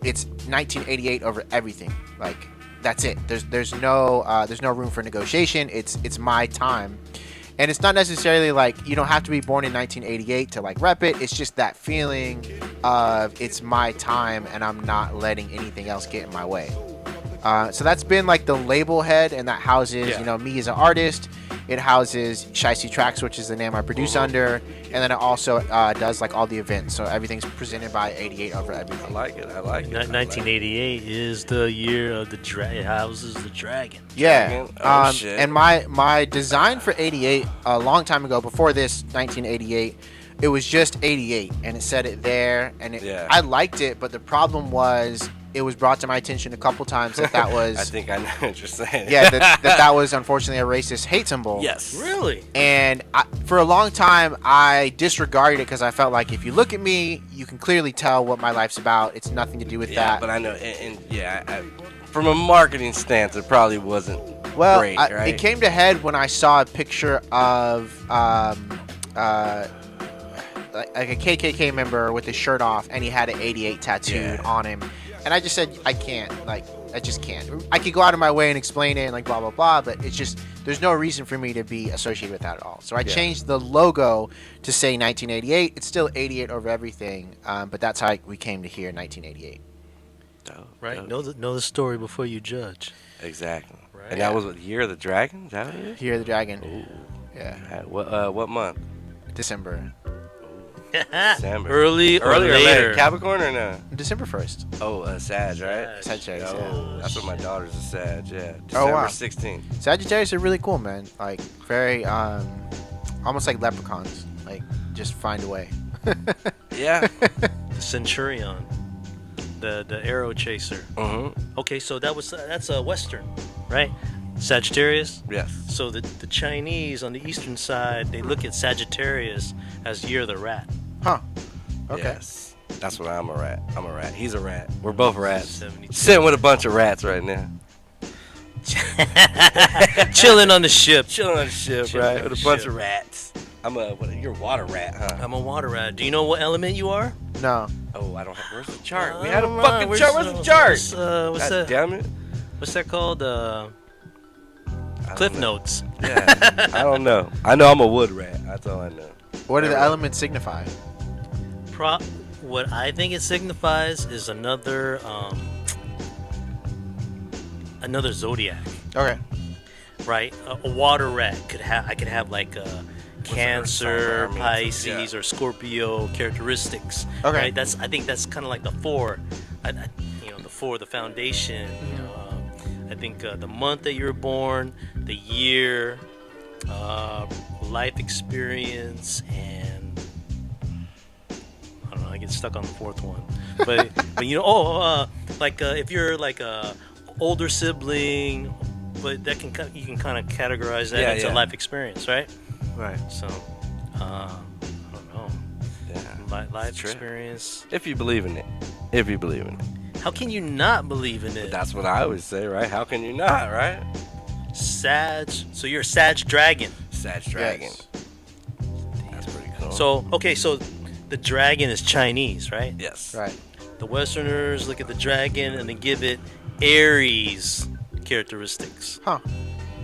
it's 1988 over everything. Like that's it. There's no room for negotiation. It's my time. And it's not necessarily like you don't have to be born in 1988 to like rep it. It's just that feeling of it's my time and I'm not letting anything else get in my way. So that's been like the label head, and that houses, me as an artist. It houses Shicey Tracks, which is the name I produce under, and then it also does like all the events. So everything's presented by 88 over everything. I like it. 1988 is the year of the dragon. It houses the dragon. Yeah. Oh, shit. And my design for 88 a long time ago, before this 1988, it was just 88, and it said it there, and I liked it, but the problem was it was brought to my attention a couple times that was. I think I know what you're saying. Yeah, that was unfortunately a racist hate symbol. Yes. Really? And for a long time, I disregarded it because I felt like if you look at me, you can clearly tell what my life's about. It's nothing to do with that. But I know, from a marketing stance, it probably wasn't great, right? It came to head when I saw a picture of like a KKK member with his shirt off, and he had an 88 tattooed on him. And I just said, I can't. Like, I just can't. I could go out of my way and explain it and like blah, blah, blah, but it's just, there's no reason for me to be associated with that at all. So I changed the logo to say 1988. It's still 88 over everything, but that's how we came to here, 1988. Right? Know the story before you judge. Exactly. Right. And that was what, Year of the Dragon? Is that what it is? Year of the Dragon. Ooh. Yeah. What month? December. December. Early or Earlier, later? Capricorn or no? December 1st. Oh, Sag, right? Sagittarius. Oh, that's what my daughter's a Sag. Yeah, Oh, December wow. 16th. Sagittarius are really cool, man. Like very, almost like leprechauns. Like just find a way. Yeah. The Centurion, the arrow chaser. Mm-hmm. Okay, so that's a Western, right? Sagittarius. Yes. So the Chinese on the eastern side, they look at Sagittarius as year of the rat. Huh. Okay. Yes. That's what I'm a rat. I'm a rat. He's a rat. We're both rats. 72. Sitting with a bunch of rats right now. Chilling on the ship. Chilling on the ship, Chilling right? on With the a bunch ship. of rats. You're a water rat, huh? I'm a water rat. Do you know what element you are? No. Oh, I don't have. Where's the chart? We had a Alright, fucking chart. Where's the chart? What's God that? damn it. What's that called? I Cliff don't know. notes. Yeah. I don't know. I know I'm a wood rat. That's all I know. What do the Never. elements signify? What I think it signifies is another zodiac, Okay. right? A water rat I could have like a the Cancer, earth sign? Pisces, Yeah. or Scorpio characteristics. Okay. Right? I think that's kind of like the four. The four, the foundation. I think the month that you were born, the year, life experience, and I don't know. I get stuck on the fourth one, but if you're like a older sibling, but you can kind of categorize that into life experience, right? Right. So, I don't know. Yeah. Life true. experience. If you believe in it. If you believe in it. How can you not believe in it? That's what I always say, right? How can you not, right? Sag. So you're a Sag dragon. Sag dragon. Yes. That's pretty cool. So the dragon is Chinese, right? yes. Right. The Westerners look at the dragon and they give it Aries characteristics. Huh.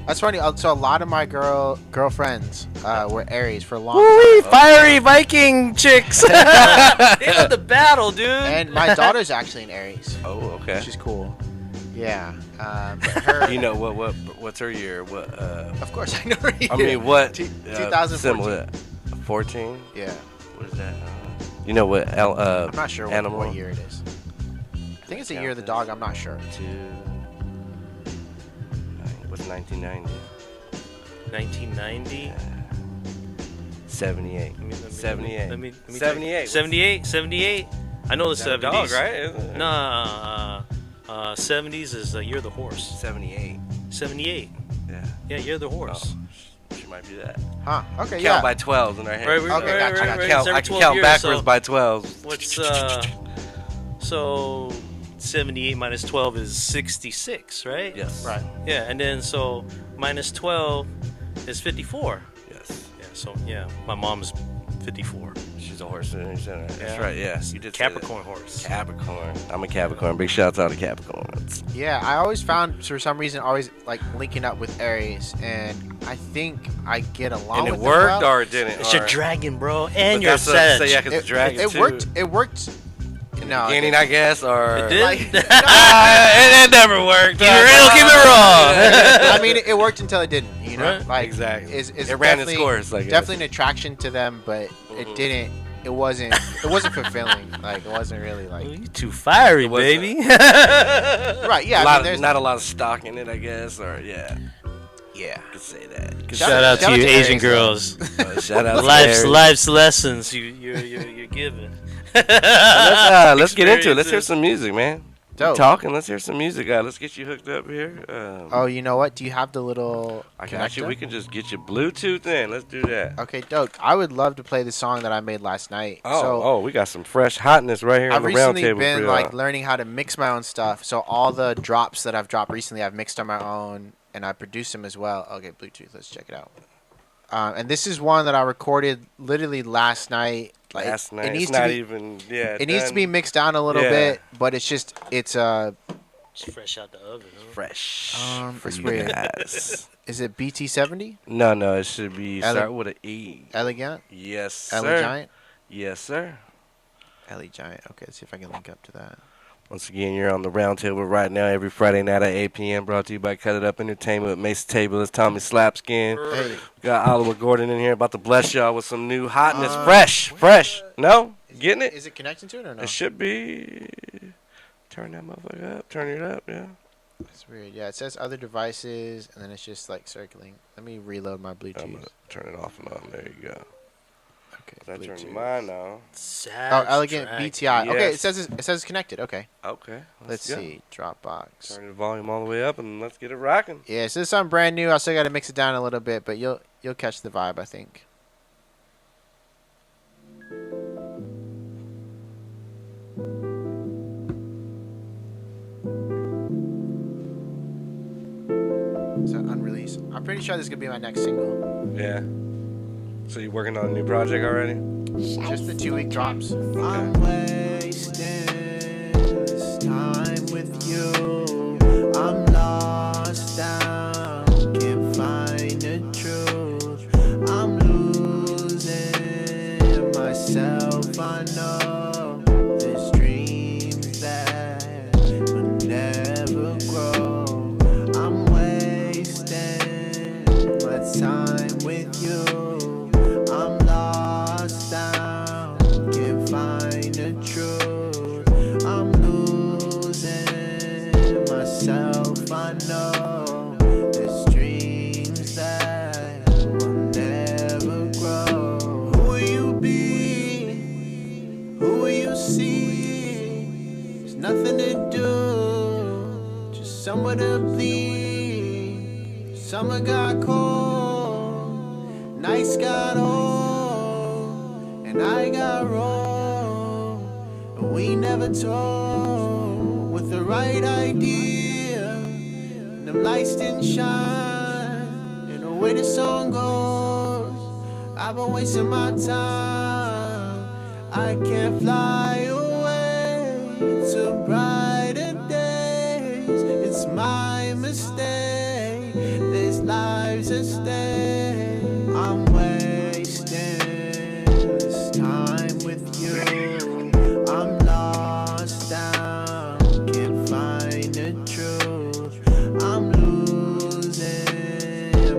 That's funny. So a lot of my girlfriends were Aries for a long Woo-wee, time. fiery Viking chicks. They love the battle, dude. And my daughter's actually an Aries, Oh, okay. which is cool. Yeah. But her, You know what's her year? What? of course, I know her. I mean, what? 2014. Similar. 14. Yeah. What is that? You know what? I'm not sure animal. what year it is. I think it's the year of the dog. I'm not sure. What's 1990? 1990. 78. 78. Let me 78. 78. I know the Is that a 70s. dog, right? Isn't it? Nah, 70s is Year of the Horse. 78. 78. Yeah. Yeah, Year of the Horse. Oh, she might be that. Huh. Okay. Count Yeah. by 12s in her head. Right, Okay, gotcha, gotcha. I can count backwards by 12s. What's so 78 minus 12 is 66, right? Yes. Right. Yeah, and then so minus 12 is 54. Yes. Yeah, so yeah, my mom's 54. She's a horse. That's Yeah. right. Yes. You did say that. Capricorn horse. Capricorn. I'm a Capricorn. Big shouts out to Capricorns. Yeah, I always found for some reason always like linking up with Aries, and I think I get along And it with worked them well. or it didn't? It's or, your dragon, bro, but and your that's what I Sag. say, yeah, 'cause the dragon it too. worked. It worked. No, Beginning, I guess, or It did? Like- it never worked. Keep it raw. I mean, it worked until it didn't. You know, Right. like Exactly. It's It ran its definitely- course, I guess. Definitely an attraction to them, but Mhm. it didn't. It wasn't fulfilling. Like it wasn't really like. You too fiery, It was, baby. Right. Yeah. I mean, there's not a lot of stock in it, I guess, or yeah, Yeah. I could say that. Shout out to you, Asian Aries, though. girls. Shout out to life's Aries. life's lessons you're giving. Let's get into it. Let's hear some music, man. Dope. Talking. Let's hear some music. Let's get you hooked up here. Oh, you know what? Do you have the little? I can connector? actually. We can just get you Bluetooth in. Let's do that. Okay, dope. I would love to play the song that I made last night. We got some fresh hotness right here I've on the round recently table. been for like y'all. learning how to mix my own stuff. So all the drops that I've dropped recently, I've mixed on my own, and I produce them as well. Okay, Bluetooth. Let's check it out. And this is one that I recorded literally last night. Like Last night. it needs It's to not be. even. It needs to be mixed down a little Yeah. bit, but it's Just fresh out the oven. Huh? fresh. For it's you weird. guys. Is it BT70? No, it should be start with an E. Elegant? Yes, Ellie sir. Giant? Yes, sir. Ellie Giant. Okay, let's see if I can link up to that. Once again, you're on the roundtable right now every Friday night at 8 p.m. Brought to you by Cut It Up Entertainment with Mason Table. It's Tommy Slapskin. Hey. We got Alwa Gordon in here about to bless y'all with some new hotness. Fresh. No? Getting it? Is it connecting to it or no? It should be. Turn that motherfucker up. Turn it up, yeah. That's weird. Yeah, it says other devices, and then it's just like circling. Let me reload my Bluetooth. I'm going to turn it off and on. There you go. Okay. I turn mine on. Oh, Elegant BTI. Yes. Okay, it says it's connected. Okay. Okay. Let's see. Dropbox. Turn the volume all the way up and let's get it rocking. Yeah, so this is something brand new. I still got to mix it down a little bit, but you'll catch the vibe, I think. So unreleased. I'm pretty sure this is gonna be my next single. Yeah. So you working on a new project already? Just the 2-week drops. I'm wasting this time with you. I'm lost down, can't find the truth. I'm losing myself. I know there's dreams that will never grow. I'm wasting my time with you. I'm lost down, can't find the truth. I'm losing myself. I know there's dreams that will never grow. Who will you be? Who will you see? There's nothing to do, just somewhere to bleed. Summer got cold, nights got old, and I got rolled. And we never told with the right idea. And the lights didn't shine, and the way the song goes, I've been wasting my time. I can't fly away to brighter days. It's my mistake. There's lives at stake. I'm wasting this time with you. I'm lost down, can't find the truth. I'm losing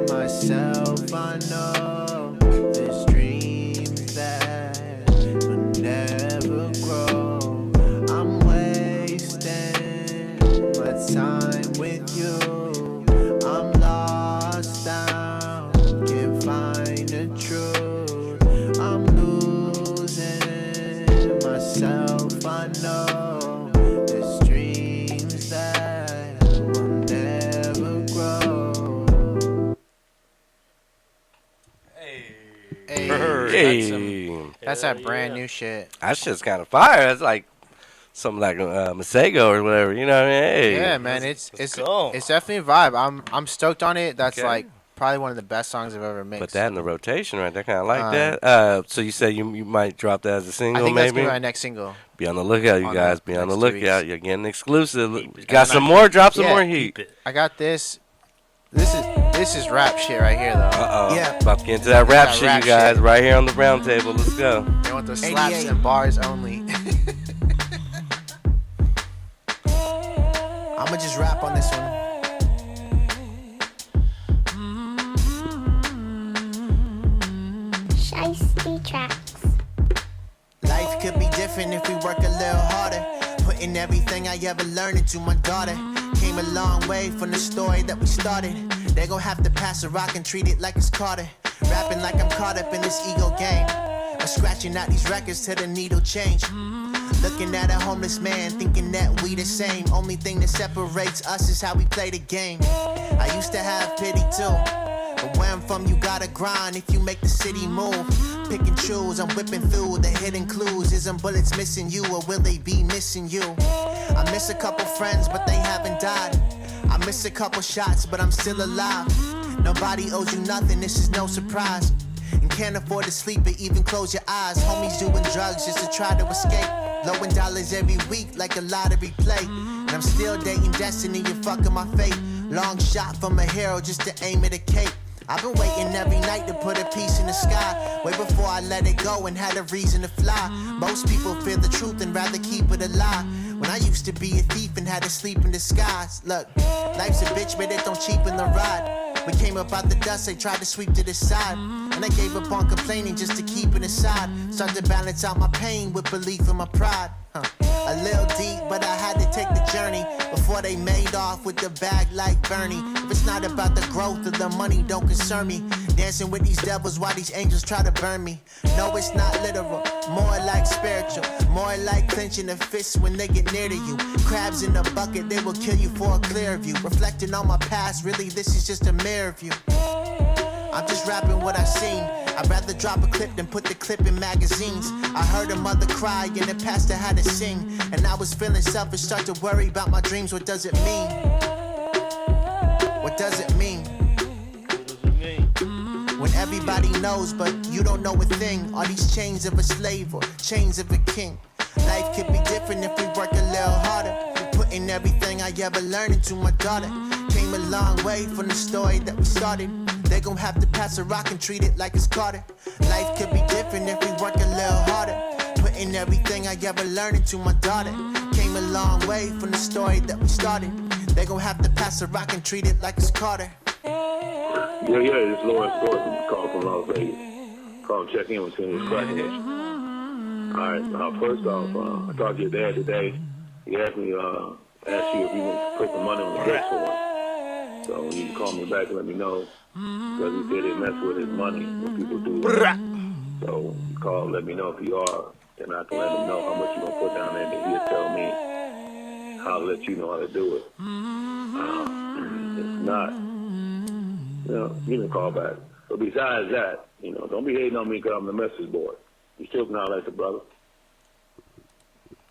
myself. I know there's dreams that will never grow. I'm wasting my time with you. I'm lost down, can't find the truth. I'm losing myself. I know there's dreams that will never grow. Hey, that's that brand new shit. That shit's kind of fire. That's like something like Masego or whatever. You know what I mean? Hey. Yeah, man, it's go. definitely a vibe. I'm stoked on it. That's Okay. like probably one of the best songs I've ever mixed. Put that in the rotation right there. Kind of like that. So you say you might drop that as a single, I think that's maybe? gonna be my next single. Be on the lookout, you On guys. the Be on the next 2 lookout. weeks. You're getting exclusive. Keep it. Got some more? Drop some Yeah, more heat. Keep it. I got this. This is rap shit right here, though. Uh-oh. Yeah. About to get into that rap That shit, rap you guys. shit. Right here on the round table. Let's go. They want those slaps 88. and bars only. I'ma just rap on this one. Shiesty tracks. Life could be different if we work a little harder. Putting everything I ever learned into my daughter. Came a long way from the story that we started. They gon' have to pass a rock and treat it like it's Carter. Rapping like I'm caught up in this ego game. I'm scratching out these records till the needle change. Looking at a homeless man, thinking that we the same. Only thing that separates us is how we play the game. I used to have pity too, but where I'm from, you gotta grind if you make the city move. Pick and choose, I'm whipping through the hidden clues. Is them bullets missing you, or will they be missing you? I miss a couple friends, but they haven't died. I miss a couple shots, but I'm still alive. Nobody owes you nothing, this is no surprise. And can't afford to sleep or even close your eyes. Homies doing drugs just to try to escape. Blowing dollars every week like a lottery play. And I'm still dating destiny, you're fucking my fate. Long shot from a hero just to aim at a cape. I've been waiting every night to put a piece in the sky. Way before I let it go and had a reason to fly. Most people fear the truth and rather keep it a lie. When I used to be a thief and had to sleep in disguise. Look, life's a bitch, but it don't cheapen the ride. We came up out the dust, they tried to sweep to the side. And I gave up on complaining just to keep it aside. Started to balance out my pain with belief in my pride. A little deep, but I had to take the journey before they made off with the bag like Bernie. If it's not about the growth of the money, don't concern me. Dancing with these devils while these angels try to burn me. No, it's not literal, more like spiritual. More like clenching the fists when they get near to you. Crabs in the bucket, they will kill you for a clear view. Reflecting on my past, really this is just a mirror view. I'm just rapping what I seen. I'd rather drop a clip than put the clip in magazines. I heard a mother cry and the pastor had to sing. And I was feeling selfish, start to worry about my dreams. What does it mean? What does it mean? When everybody knows, but you don't know a thing. Are these chains of a slave or chains of a king? Life could be different if we work a little harder. Putting everything I ever learned into my daughter. Came a long way from the story that we started. They gon' have to pass a rock and treat it like it's Carter. Life could be different if we work a little harder. Putting everything I ever learned into my daughter. Came a long way from the story that we started. They gon' have to pass a rock and treat it like it's Carter. Yeah, it's Lawrence Gordon, call from Las Vegas. Call check in with him, cracking it. All right, first off, I talked to your dad today. He asked me, asked you if you want to put some money on the books for him. So you can call me back and let me know. Because he said it mess with his money when people do that. So call, let me know if you are. Then I can let him know how much you're going to put down there. Then he'll tell me. I'll let you know how to do it. If not, you can call back. But besides that, don't be hating on me because I'm the message board. You still can holler at the brother.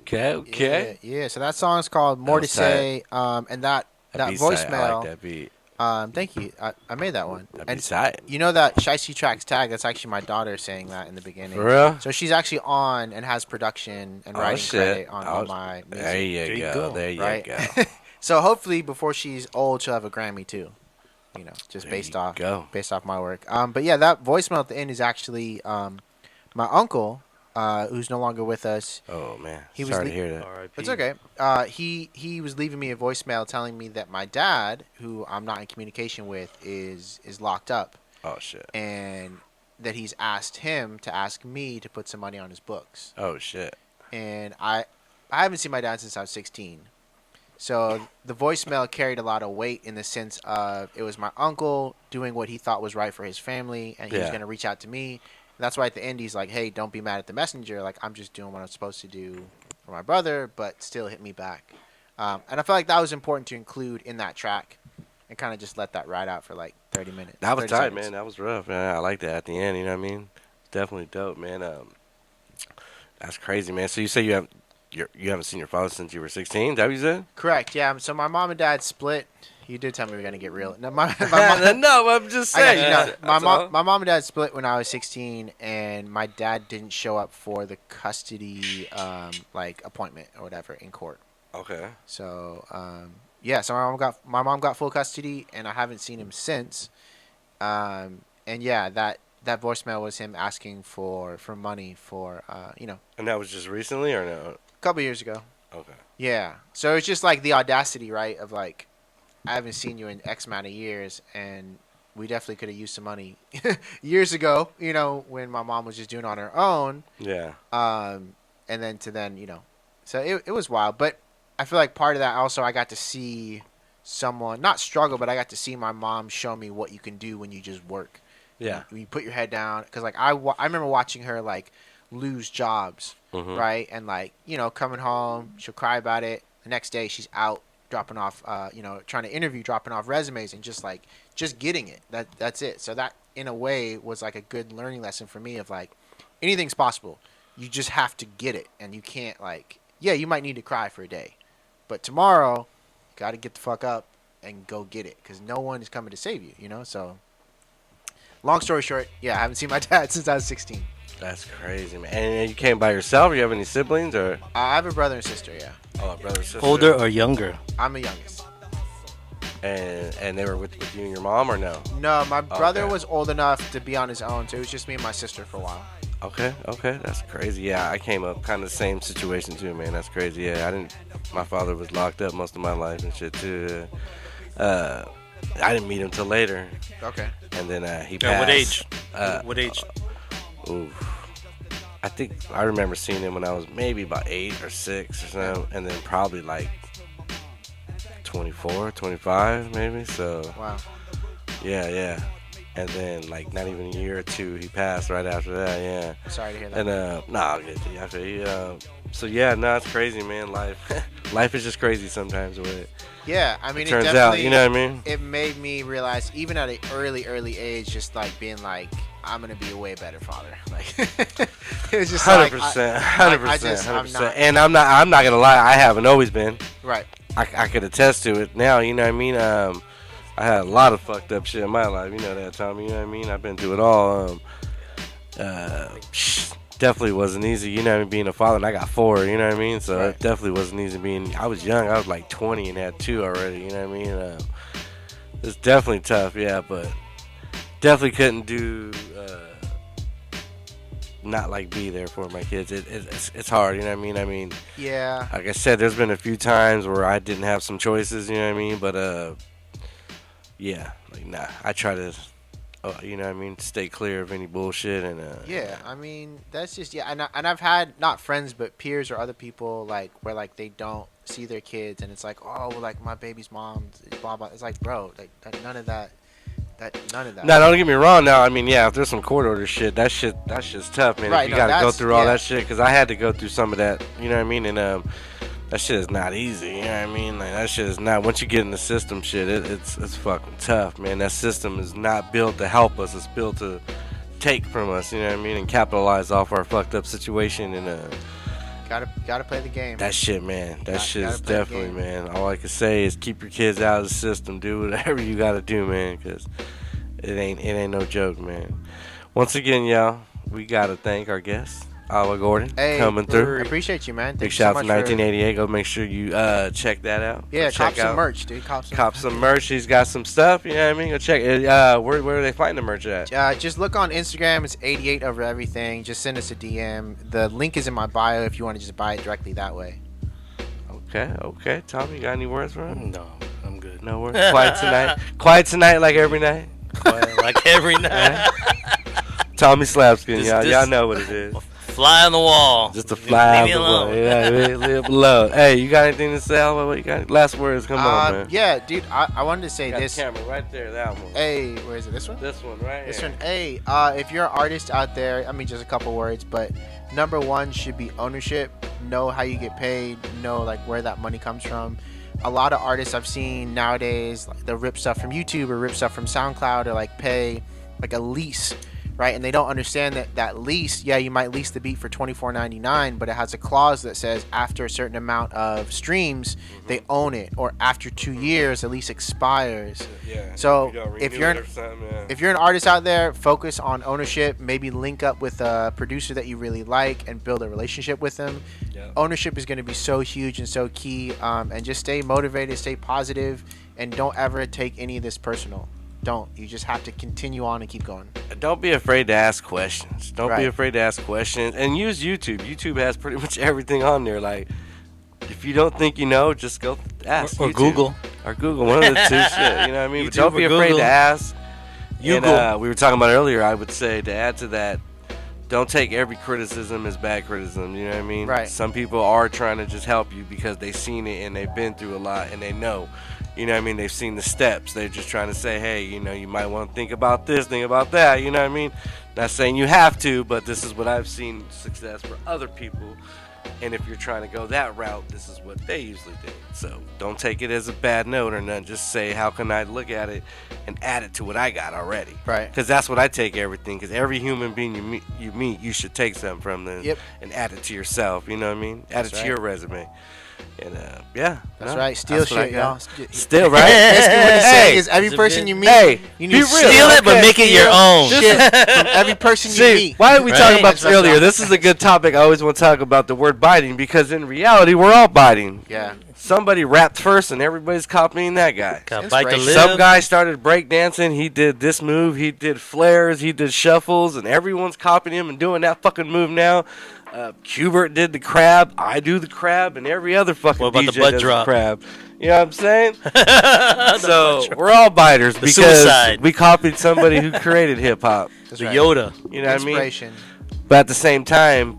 Okay. Yeah, so that song's called More to Say, and that voicemail. I like that beat. Thank you. I made that one. And tight. You know that Shicey Tracks tag? That's actually my daughter saying that in the beginning. For real? So she's actually on and has production and writing credit on my music. There you go. There you go. So hopefully before she's old, she'll have a Grammy too. Just there based off my work. But yeah, that voicemail at the end is actually my uncle, who's no longer with us. Oh man, he sorry was to hear that. R.I.P. It's okay. He was leaving me a voicemail telling me that my dad, who I'm not in communication with, is locked up. Oh shit. And that he's asked him to ask me to put some money on his books. Oh shit. And I haven't seen my dad since I was 16. So the voicemail carried a lot of weight in the sense of it was my uncle doing what he thought was right for his family, and he was going to reach out to me. And that's why at the end he's like, hey, don't be mad at the messenger. Like, I'm just doing what I'm supposed to do for my brother, but still hit me back. And I felt like that was important to include in that track and kind of just let that ride out for like 30 minutes. That was tight, seconds. man. That was rough, man. I like that at the end, you know what I mean? Definitely dope, man. That's crazy, man. So you say you haven't seen your father since you were 16? Is that what you said? Correct, yeah. So my mom and dad split. You did tell me we were going to get real. No, No, I'm just saying. My mom and dad split when I was 16, and my dad didn't show up for the custody appointment or whatever in court. Okay. So so my mom got full custody, and I haven't seen him since. And yeah, that voicemail was him asking for money for And that was just recently or no? a couple years ago. Okay. Yeah. So it's just like the audacity, right? Of like, I haven't seen you in X amount of years, and we definitely could have used some money years ago, when my mom was just doing it on her own. Yeah. And then so it was wild. But I feel like part of that also, I got to see someone, not struggle, but I got to see my mom show me what you can do when you just work. Yeah. When you put your head down. Because, like, I remember watching her, like, lose jobs, right? And, like, coming home, she'll cry about it. The next day, she's out dropping off, trying to interview, dropping off resumes and just getting it. That's it. So that, in a way, was, like, a good learning lesson for me of, like, anything's possible. You just have to get it. And you can't, like, you might need to cry for a day. But tomorrow, you got to get the fuck up and go get it. Because no one is coming to save you, So, long story short, I haven't seen my dad since I was 16. That's crazy, man. And you came by yourself? You have any siblings or? I have a brother and sister, yeah. Oh, a brother and sister. Older or younger? I'm the youngest. And they were with you and your mom or no? No, my brother was old enough to be on his own, so it was just me and my sister for a while. Okay, that's crazy. Yeah, I came up kind of the same situation too, man. That's crazy. Yeah, I didn't. My father was locked up most of my life and shit too. I didn't meet him till later, Okay. and then he At passed. what age? Uh, What age? Ooh, I think I remember seeing him when I was maybe about 8 or 6 or something, and then probably like 24, 25 maybe. So Wow. yeah. And then like not even a year or two, he passed right after that. Yeah. Sorry to hear that. And nah, I'll get to you. I feel you. So yeah, no, it's crazy, man. Life is just crazy sometimes. The way it Yeah, I mean, it turns definitely, out, you know what I mean? it made me realize, even at an early age, just like being like, I'm gonna be a way better father. Like, it was just 100%, I just, 100%, I'm not. And I'm not gonna lie, I haven't always been. Right. I could attest to it now. You know what I mean? I had a lot of fucked up shit in my life. You know that, Tommy. You know what I mean? I've been through it all. Definitely wasn't easy. You know what I mean? Being a father, and I got 4. You know what I mean? So Right. it definitely wasn't easy being. I was young. I was like 20 and had 2 already. You know what I mean? It's definitely tough. Yeah, but definitely couldn't do. Not like be there for my kids. It's hard. You know what I mean? I mean. Yeah. Like I said, there's been a few times where I didn't have some choices, you know what I mean? But, yeah, like, nah, I try to, you know what I mean, stay clear of any bullshit and, Yeah, I mean, that's just, yeah, and I've had, not friends, but peers or other people, like, where, like, they don't see their kids, and it's like, oh, well, like, my baby's mom, blah, blah. It's like, bro, like, none of that. No, don't get me wrong. Now, I mean, yeah, if there's some court order shit, that shit's tough, man. Right, If you no, gotta go that's- through all yeah. that shit, because I had to go through some of that, you know what I mean? And, that shit is not easy, you know what I mean? Like, that shit is not, once you get in the system shit, it's fucking tough, man. That system is not built to help us, it's built to take from us, you know what I mean? And capitalize off our fucked up situation, and, Gotta play the game. that shit, man. That shit gotta is play the definitely, game. man. All I can say is keep your kids out of the system. Do whatever you gotta do, man, because it ain't no joke, man. Once again, y'all, we gotta thank our guest, Alwa Gordon, Hey, coming through. I appreciate you, man. Big Thanks shout so out to much for- 1988. Go make sure you check that out. Yeah, Go check cop some out- merch, dude. Cop some. Cop some merch. He's got some stuff. You know what I mean? Go check it. Where are they finding the merch at? Just look on Instagram. It's 88 over everything. Just send us a DM. The link is in my bio if you want to just buy it directly that way. Okay. Tommy, you got any words for him? No, I'm good. No words. Quiet tonight. Quiet tonight, like every night. Quiet, like every night. Tommy Slapskin, y'all. This- Y'all know what it is. Fly on the wall. Just a fly Leave me off the wall. alone. Yeah, leave below. Hey, you got anything to say, Alwa? What you got? Last words. Come on, man. Yeah, dude. I wanted to say Got this. the camera right there. That one. Hey, where is it? This one? This one right This here. one. Hey, if you're an artist out there, I mean, just a couple words, but number one should be ownership. Know how you get paid. Know like where that money comes from. A lot of artists I've seen nowadays, like, they'll rip stuff from YouTube or rip stuff from SoundCloud or like pay like a lease, right? And they don't understand that lease. Yeah, you might lease the beat for $24.99, but it has a clause that says after a certain amount of streams, they own it, or after 2 years, the lease expires. Yeah. So, You don't if renew you're it an- or something, yeah. If you're an artist out there, focus on ownership. Maybe link up with a producer that you really like and build a relationship with them. Yeah. Ownership is going to be so huge and so key. And just stay motivated, stay positive, and don't ever take any of this personal. Don't. You just have to continue on and keep going. Don't be afraid to ask questions. Don't be Right. afraid to ask questions. And use YouTube. YouTube has pretty much everything on there. Like, if you don't think you know, just go ask. Or YouTube. Google. Or Google. One of the two shit. You know what I mean? But YouTube don't be or afraid Google. to ask. Google. And, we were talking about earlier, I would say, to add to that, don't take every criticism as bad criticism. You know what I mean? Right. Some people are trying to just help you because they've seen it and they've been through a lot and they know. You know what I mean? They've seen the steps. They're just trying to say, hey, you know, you might want to think about this, think about that. You know what I mean? Not saying you have to, but this is what I've seen success for other people. And if you're trying to go that route, this is what they usually do. So don't take it as a bad note or nothing. Just say, how can I look at it and add it to what I got already? Right. Because that's what I take everything. Because every human being you meet, you should take something from them and add it to yourself. You know what I mean? Add it to right. your resume. And yeah, That's right. Steal that's what I shit, got. y'all. Still, right? Basically, what he's saying is every It's a person bit- you meet, Hey, you be need real. to Steal it, but Okay, make it your own. shit from every person you See, meet. why are we Right. talking about That's this right. earlier? This is a good topic. I always want to talk about the word biting because in reality, we're all biting. Yeah. somebody rapped first and everybody's copying that guy. Got Bite to Inspiration. Live. Some guy started breakdancing. He did this move. He did flares. He did shuffles, and everyone's copying him and doing that fucking move now. Qbert did the crab. I do the crab, and every other fucking What about DJ the butt does drop? the crab. You know what I'm saying? So we're all biters because suicide. we copied somebody who created hip hop. That's The right. Yoda. You know what I mean? Inspiration. But at the same time,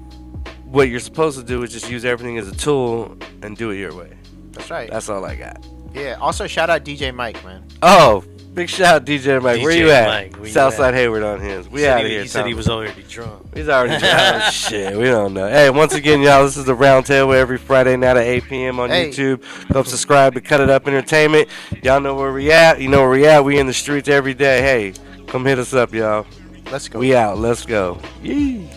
what you're supposed to do is just use everything as a tool and do it your way. That's right. That's all I got. Yeah. Also, shout out DJ Mike, man. Oh, big shout out DJ Mike. Where DJ you at? Mike, where you Southside Hayward on his. We out of here. He said he Tom. was already drunk. He's already oh, shit. We don't know. Hey, once again, y'all, this is the Round Table every Friday night at 8 p.m. on Hey. YouTube. Go subscribe to Cut It Up Entertainment. Y'all know where we at. You know where we at. We in the streets every day. Hey, come hit us up, y'all. Let's go. We out. Let's go. Yee.